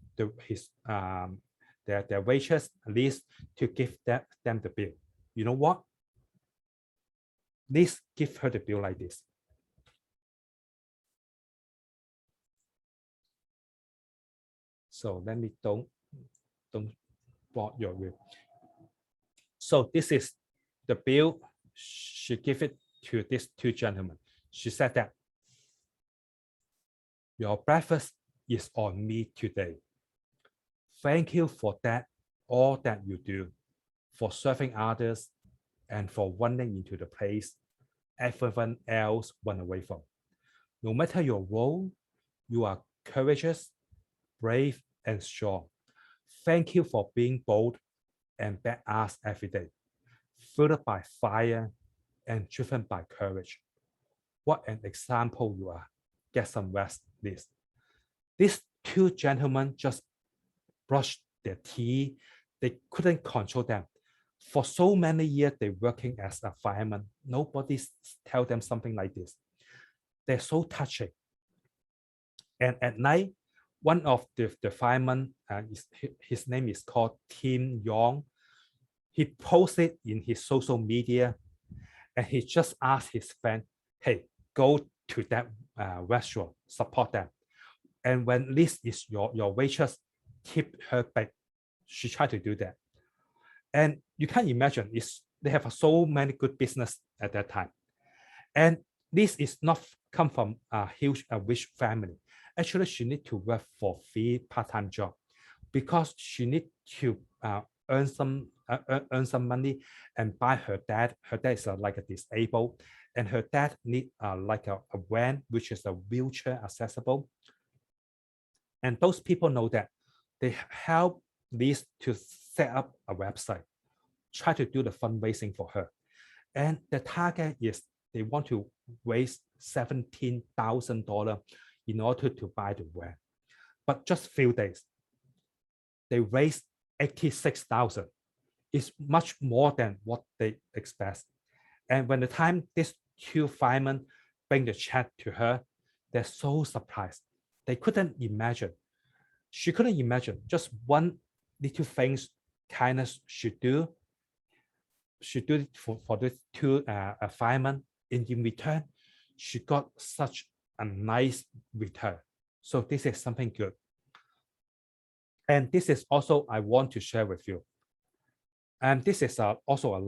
their waitress Liz to give them the bill. You know what? Liz give her the bill like this. So let me don't block your view. So this is the bill. She give it to these two gentlemen. She said that your breakfast is on me today. Thank you for that, all that you do, for serving others, and for running into the place everyone else went away from. No matter your role, you are courageous, brave, and strong. Thank you for being bold and badass every day, fueled by fire and driven by courage. What an example you are. Get some rest, please. These two gentlemen just brushed their teeth. They couldn't control them. For so many years, they're working as a fireman. Nobody tell them something like this. They're so touching. And at night, one of the firemen, his name is called Tim Yong. He posted in his social media, and he just asked his friend, hey, go to that restaurant, support them. And when Liz is your waitress, tip her back. She tried to do that. And you can imagine, they have so many good business at that time. And this is not come from a huge, rich family. Actually, she need to work for free part-time job because she need to earn some money and buy her dad. Her dad is like a disabled, and her dad need like a van which is a wheelchair accessible. And those people know that. They help Liz to set up a website, try to do the fundraising for her. And the target is they want to raise $17,000 in order to buy the van. But just a few days, they raised $86,000. It's much more than what they expect. And when the time these two firemen bring the check to her, they're so surprised. They couldn't imagine. She couldn't imagine just one little things kindness should do. She did it for the two firemen. In return, she got such a nice return. So this is something good. And this is also I want to share with you. And this is also a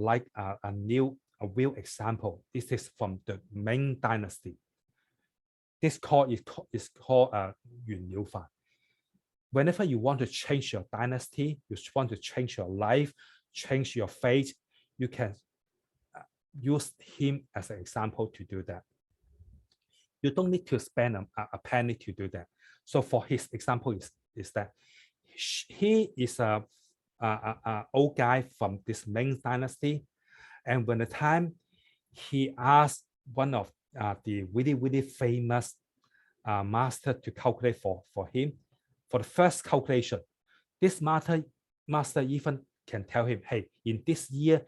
real example. This is from the Ming Dynasty. This is called Yuan Liu Fan. Whenever you want to change your dynasty, you want to change your life, change your fate, you can use him as an example to do that. You don't need to spend a penny to do that. So for his example is that he is a old guy from this Ming Dynasty, and when the time he asked one of the really famous master to calculate for him, for the first calculation, this master even can tell him, hey, in this year,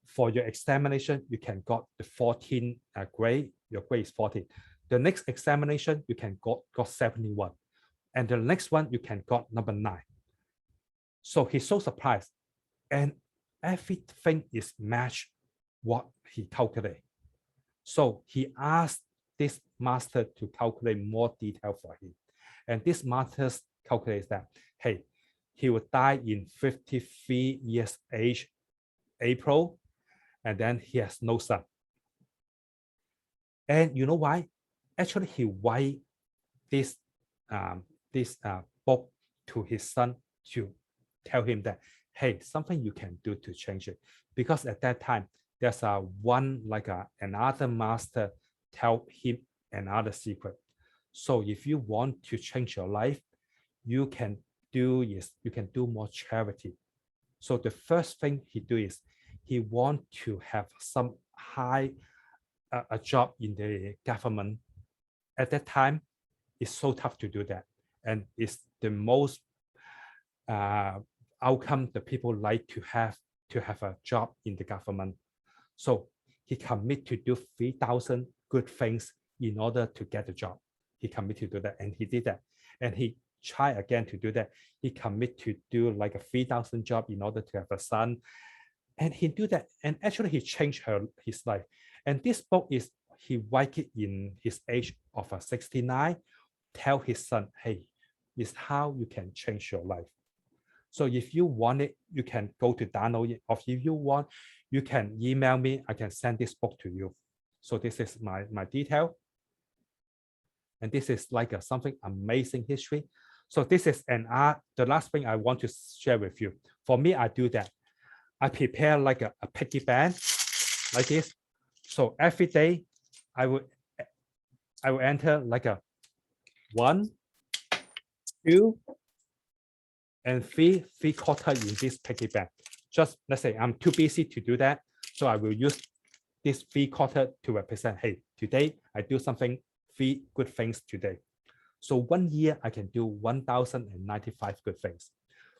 for your examination, you can got the 14 grade, your grade is 14. The next examination, you can got 71. And the next one, you can got number 9. So he's so surprised. And everything is matched what he calculated. So he asked this master to calculate more detail for him. And this master calculates that, hey, he will die in 53 years age, April, and then he has no son. And you know why? Actually, he write this book to his son to tell him that, hey, something you can do to change it. Because at that time, there's another master tell him another secret. So if you want to change your life, you can do more charity. So the first thing he do is he want to have some a job in the government. At that time, it's so tough to do that, and it's the most outcome the people like to have a job in the government. So he commit to do 3,000 good things in order to get a job. He commit to do that, and he did that. And he try again to do that. He commit to do like a 3,000 job in order to have a son. And he do that, and actually he changed his life. And this book is, he write it in his age of 69, tell his son, hey, is how you can change your life. So if you want it, you can go to download it, or if you want, you can email me, I can send this book to you. So this is my detail. And this is like something amazing history. So this is the last thing I want to share with you. For me, I do that. I prepare like a piggy bank like this. So every day I will enter like a 1, 2, and 3 quarters in this piggy bank. Just let's say I'm too busy to do that. So I will use this 3 quarters to represent, hey, today I do something, 3 good things today. So 1 year I can do 1,095 good things.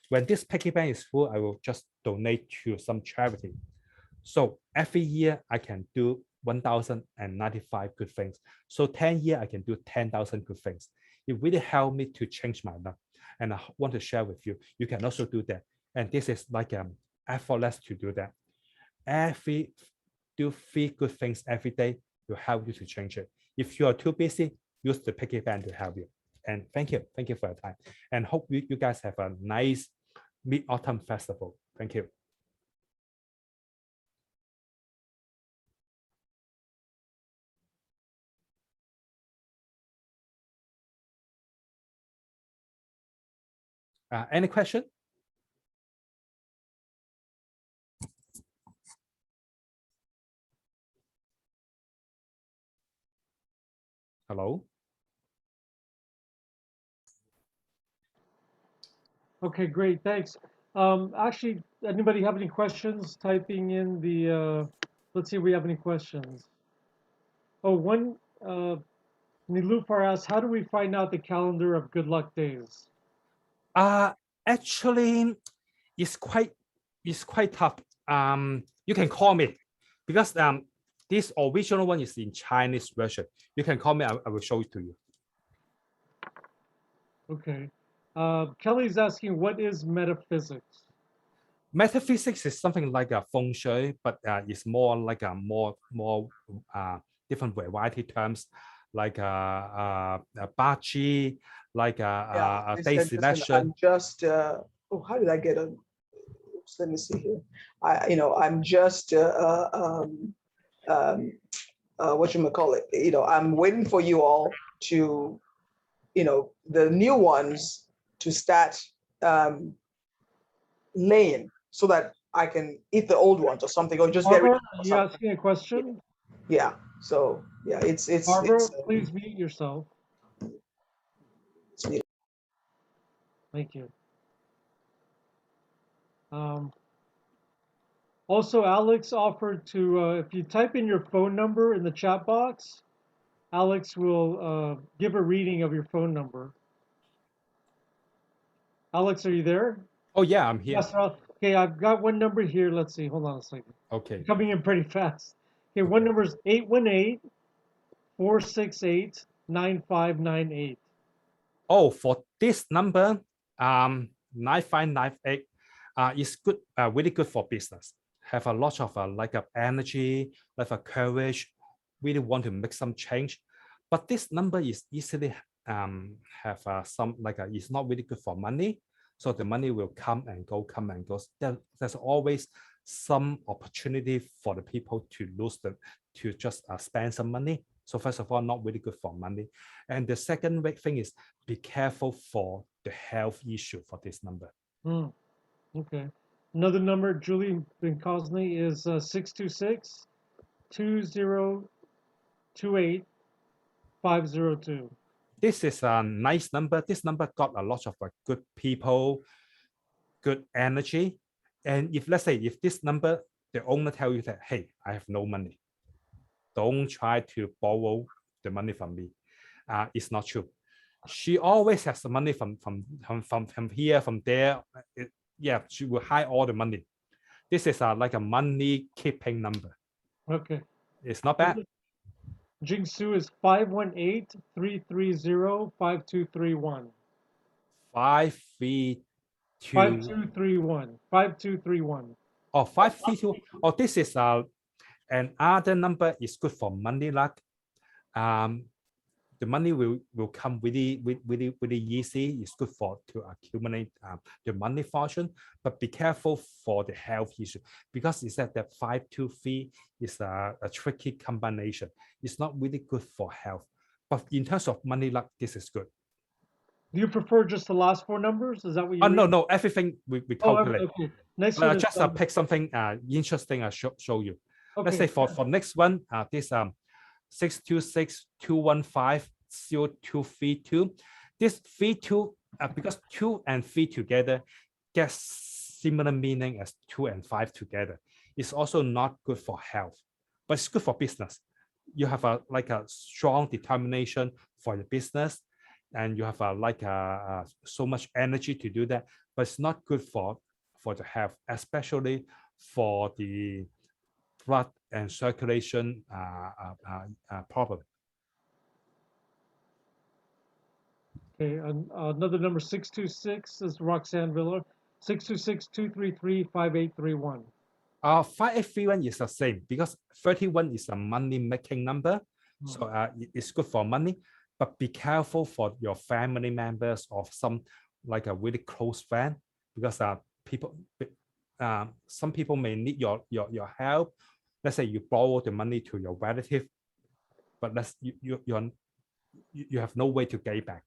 When this piggy bank is full, I will just donate to some charity. So every year I can do 1,095 good things. So 10 years I can do 10,000 good things. It really helped me to change my life. And I want to share with you, you can also do that. And this is like effortless to do that. Do 3 good things every day will help you to change it. If you are too busy, use the piggy bank to help you. And thank you for your time. And hope you guys have a nice Mid-Autumn Festival. Thank you. Any question? Hello? Okay, great, thanks. Actually, anybody have any questions? Typing in the, let's see if we have any questions. Oh, one, Nilufar asks, how do we find out the calendar of good luck days? Actually, it's quite tough. You can call me because this original one is in Chinese version. You can call me. I will show it to you. Okay. Kelly's asking, what is metaphysics? Metaphysics is something like a Feng Shui, but it's more like a more different variety terms, like Bachi, like a day selection. I'm just oh, how did I get on? Oops, let me see here. I'm just what you call it. I'm waiting for you all to, the new ones to start laying so that I can eat the old ones or something, or just get rid Barbara, of are you asking a question? Yeah. So yeah, it's Barbara, please mute yourself. Thank you. Also, Alex offered to, if you type in your phone number in the chat box, Alex will give a reading of your phone number. Alex, are you there? Oh yeah, I'm here. Yes, okay, I've got one number here. Let's see. Hold on a second. Okay. You're coming in pretty fast. Okay, one number is 818-468-9598. Oh, for this number, 9598, is good, really good for business. Have a lot of like energy, like a courage, really want to make some change, but this number is easily have some like it's not really good for money. So the money will come and go, come and go. There's always some opportunity for the people to lose them, to just spend some money. So first of all, not really good for money. And the second big thing is be careful for the health issue for this number. Okay. Another number, Julie Binkosny, is 626 2028 502. This is a nice number. This number got a lot of good people, good energy. And if let's say if this number, the owner tell you that, hey, I have no money, don't try to borrow the money from me. It's not true. She always has the money from here, from there. Yeah, she will hide all the money. This is like a money keeping number. Okay. It's not bad. Jingsu is 518-330-5231. 532. 5231. 5231. Oh, 532. Oh, this is another number is good for money luck. The money will come really easy. It's good for to accumulate the money fortune, but be careful for the health issue, because it's that 523 is a tricky combination. It's not really good for health, but in terms of money luck, this is good. Do you prefer just the last four numbers? Is that what you No, everything we calculate. okay. Next one is, just pick something interesting. I show you. okay. Let's say for next one, this 626-215-0232. This 32, because 2 and 3 together gets similar meaning as 2 and 5 together. It's also not good for health, but it's good for business. You have a strong determination for the business, and you have so much energy to do that, but it's not good for the health, especially for the blood and circulation problem. Okay, another number 626 is Roxanne Villa. 626-233-5831. 5831 is the same, because 31 is a money making number. So it's good for money, but be careful for your family members or some like a really close friend, because some people may need your help. Let's say you borrow the money to your relative, but you have no way to get back.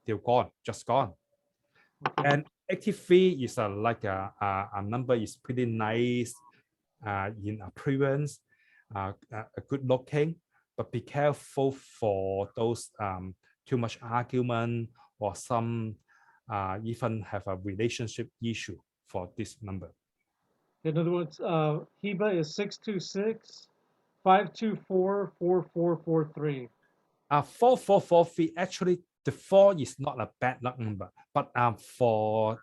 They're gone, just gone. Okay. And 83 is a number is pretty nice in appearance, a good looking, but be careful for those too much argument, or some even have a relationship issue for this number. In other words, Heba is 626-524-4443. 4443, actually the 4 is not a bad luck number, but for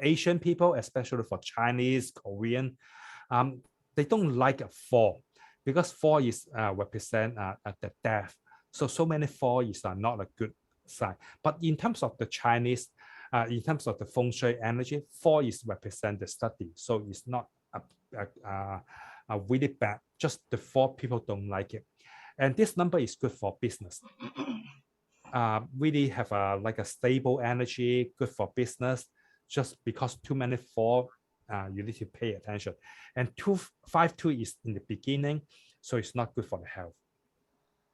Asian people, especially for Chinese, Korean, they don't like a 4, because 4 is represent the death. So many 4 is not a good sign. But in terms of the Chinese, in terms of the Feng Shui energy, 4 is represent the study. So it's not a really bad. Just the 4 people don't like it. And this number is good for business. Really have a stable energy, good for business. Just because too many 4, you need to pay attention. And 252 is in the beginning, so it's not good for the health.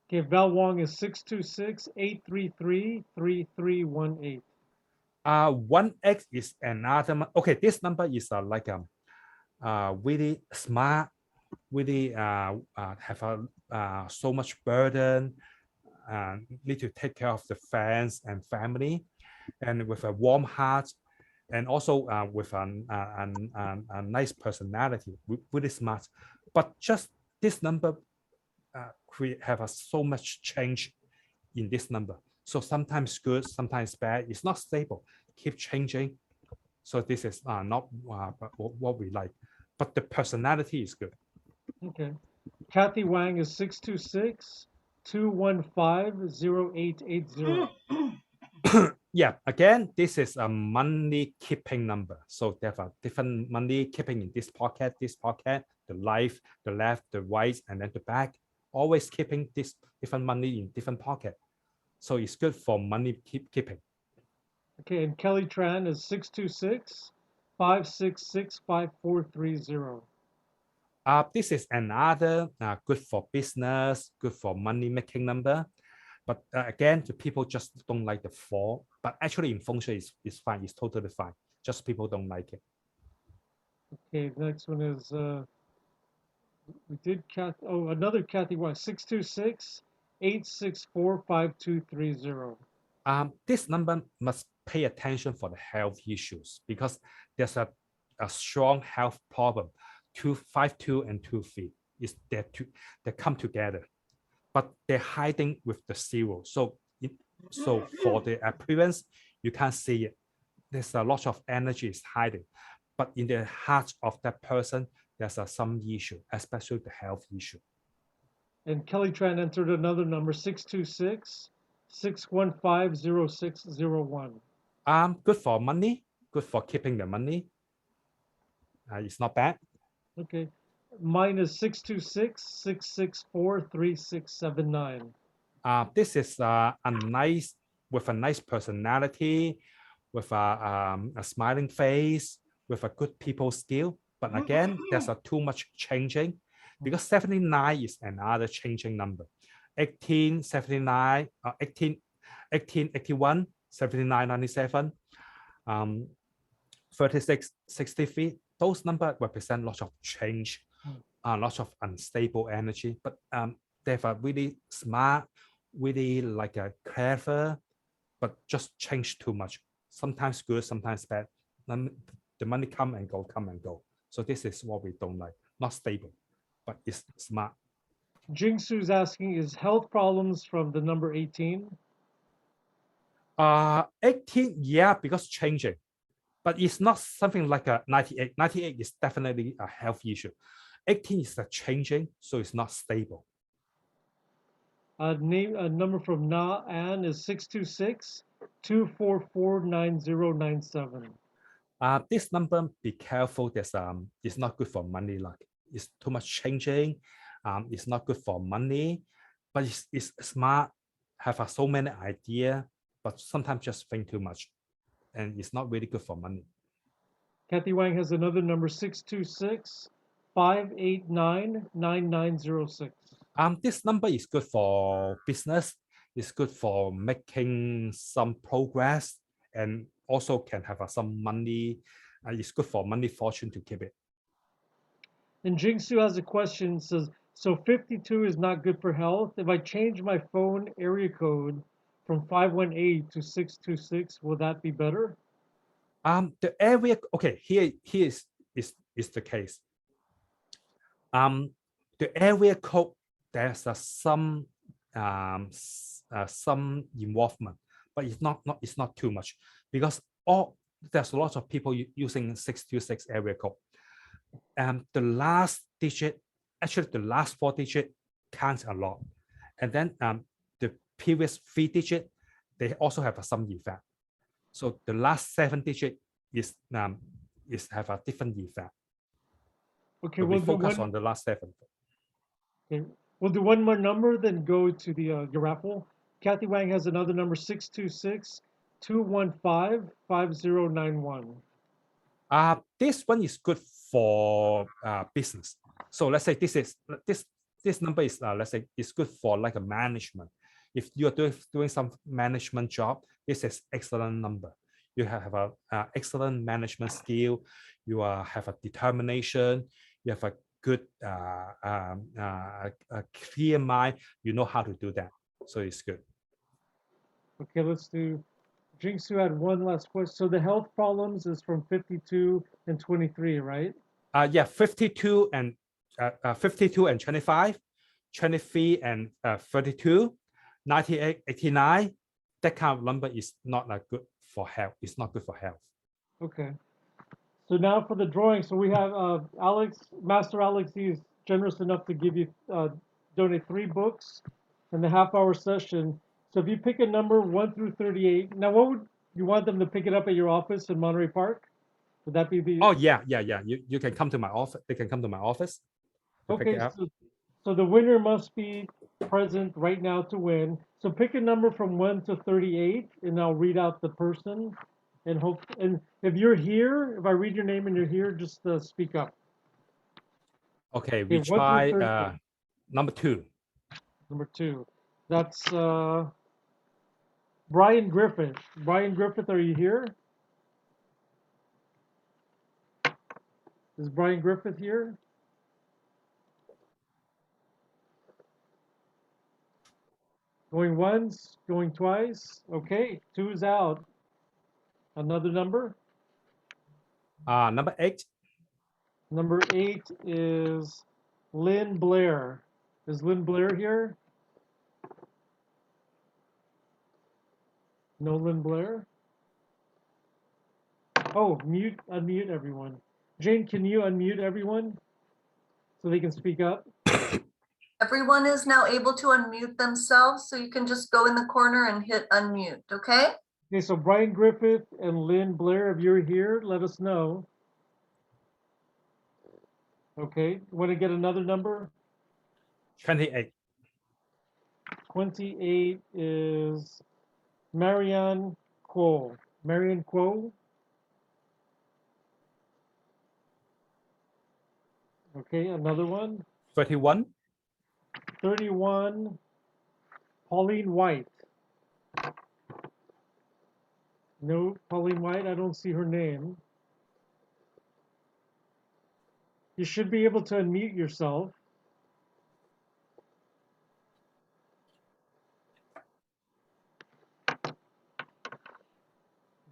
Okay, Val Wong is 626-833-3318. 1X is another. Okay, this number is really smart, really have so much burden, need to take care of the friends and family, and with a warm heart, and also with a nice personality, really smart. But just this number have so much change in this number. So sometimes good, sometimes bad. It's not stable, keep changing. So this is not what we like, but the personality is good. Okay. Kathy Wang is 626-215-0880. Yeah, again, this is a money keeping number. So they have a different money keeping in this pocket, the left, the right, and then the back. always keeping this different money in different pocket. So it's good for money keeping. Okay, and Kelly Tran is 626-566-5430. This is another good for business, good for money making number. But again, the people just don't like the 4. But actually in Feng Shui is fine. It's totally fine. Just people don't like it. Okay, the next one is, we did another Kathy White, 626-864-5230. This number must pay attention for the health issues because there's a strong health problem. 252 and 23 is that they come together, but they're hiding with the 0. So for the appearance, you can't see it. There's a lot of energy is hiding, but in the heart of that person, there's some issue, especially the health issue. And Kelly Tran entered another number, 626-615-0601. Good for money, good for keeping the money. It's not bad. Okay. Mine is 626-664-3679. This is a nice, with a nice personality, with a smiling face, with a good people skill. But again, there's too much changing because 79 is another changing number. 18, 79, 18, 81, 79, 97, 36, 63. Those numbers represent lots of change, lots of unstable energy. But they are really smart, really like a clever, but just change too much. Sometimes good, sometimes bad. The money come and go. So this is what we don't like. Not stable, but it's smart. Jingsu's asking, is health problems from the number 18? 18, yeah, because changing. But it's not something like a 98. 98 is definitely a health issue. 18 is a changing, so it's not stable. A number from Na An is 626-244-9097. This number, be careful. It's not good for money luck. It's too much changing. It's not good for money, but it's smart. Have so many ideas, but sometimes just think too much, and it's not really good for money. Kathy Wang has another number, 626-589-9906. This number is good for business. It's good for making some progress, and also can have some money. It's good for money fortune to keep it. And Jingsu has a question, says, so 52 is not good for health. If I change my phone area code from 518 to 626, will that be better? The area, okay, here is the case. The area code, there's some involvement, but it's not too much because there's a lot of people using 626 area code. The last digit, actually the last 4 digits counts a lot, and then the previous 3 digits, they also have some effect. So the last 7 digits is have a different effect. Okay, so we focus on the last 7. Okay, we'll do one more number, then go to the your raffle. Kathy Wang has another number, 626-215-5091. This one is good for business. So let's say this number is let's say it's good for like a management. If you are doing some management job, this is excellent number. You have a excellent management skill. You have a determination. You have a good a clear mind. You know how to do that. So it's good. Okay, let's do. Jingsu had one last question. So the health problems is from 52 and 23, right? Yeah, 52 and 25, 23 and 32, 98, 89. That kind of number is not good for health. It's not good for health. Okay. So now for the drawing. So we have Master Alex, he's generous enough to give you donate 3 books in the half-hour session. So if you pick a number 1 through 38, now what would you want them to pick it up at your office in Monterey Park? Would that be the? Oh yeah. You can come to my office. They can come to my office. Okay. So the winner must be present right now to win. So pick a number from 1 to 38, and I'll read out the person. And hope. And if you're here, if I read your name and you're here, just speak up. Okay, Okay, we 1 through try 38. number 2. Number 2. That's Brian Griffith. Brian Griffith, are you here? Is Brian Griffith here? Going once, going twice. Okay, 2 is out. Another number. Number 8. Number 8 is Lynn Blair. Is Lynn Blair here? No Lynn Blair? Oh, unmute everyone. Jane, can you unmute everyone so they can speak up? Everyone is now able to unmute themselves, so you can just go in the corner and hit unmute, okay? Okay, so Brian Griffith and Lynn Blair, if you're here, let us know. Okay, want to get another number? 28. 28 is Marianne Kuo. Marianne Kuo. Okay, another one. 31. 31, Pauline White. No, Pauline White, I don't see her name. You should be able to unmute yourself.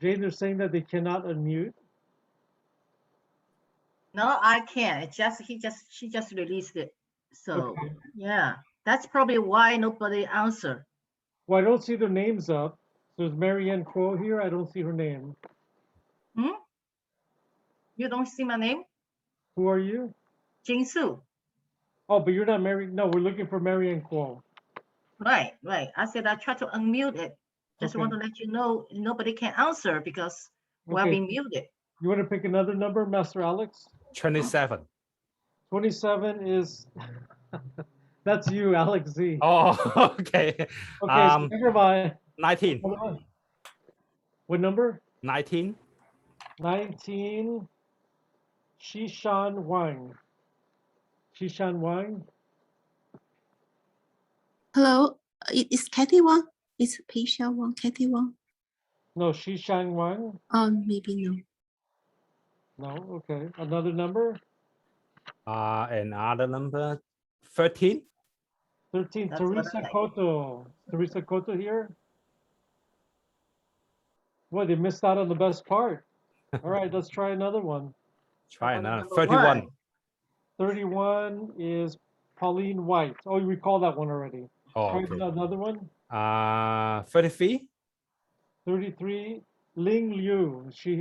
Jane, they're saying that they cannot unmute. No, I can't. She just released it. So Okay. yeah, that's probably why nobody answered. Well, I don't see their names up. So there's Marianne Kuo here. I don't see her name. You don't see my name? Who are you? Jingsu. Oh, but you're not married. No, we're looking for Marianne Kuo. Right. I said I tried to unmute it. Just Okay. want to let you know nobody can answer because we're Okay. being muted. You want to pick another number, Master Alex? 27. 27 is that's you, Alex Z. Oh, okay. Okay, so never mind. 19. What number? 19. 19. Shishan Wang. Shishan Wang. Hello, it's Kathy Wang. It's Peisha Wang, Kathy Wang. No, Shishan Wang. Maybe no. No, okay. Another number? Another number 13. 13. That's what I Teresa like. Koto. Teresa Koto here? Boy, they missed out on the best part. All right, let's try another one. Try How about another. number 31. 31 is Pauline White. Oh, you recall that one already. Oh, Try okay. another one. 33. 33, Ling Liu. Is she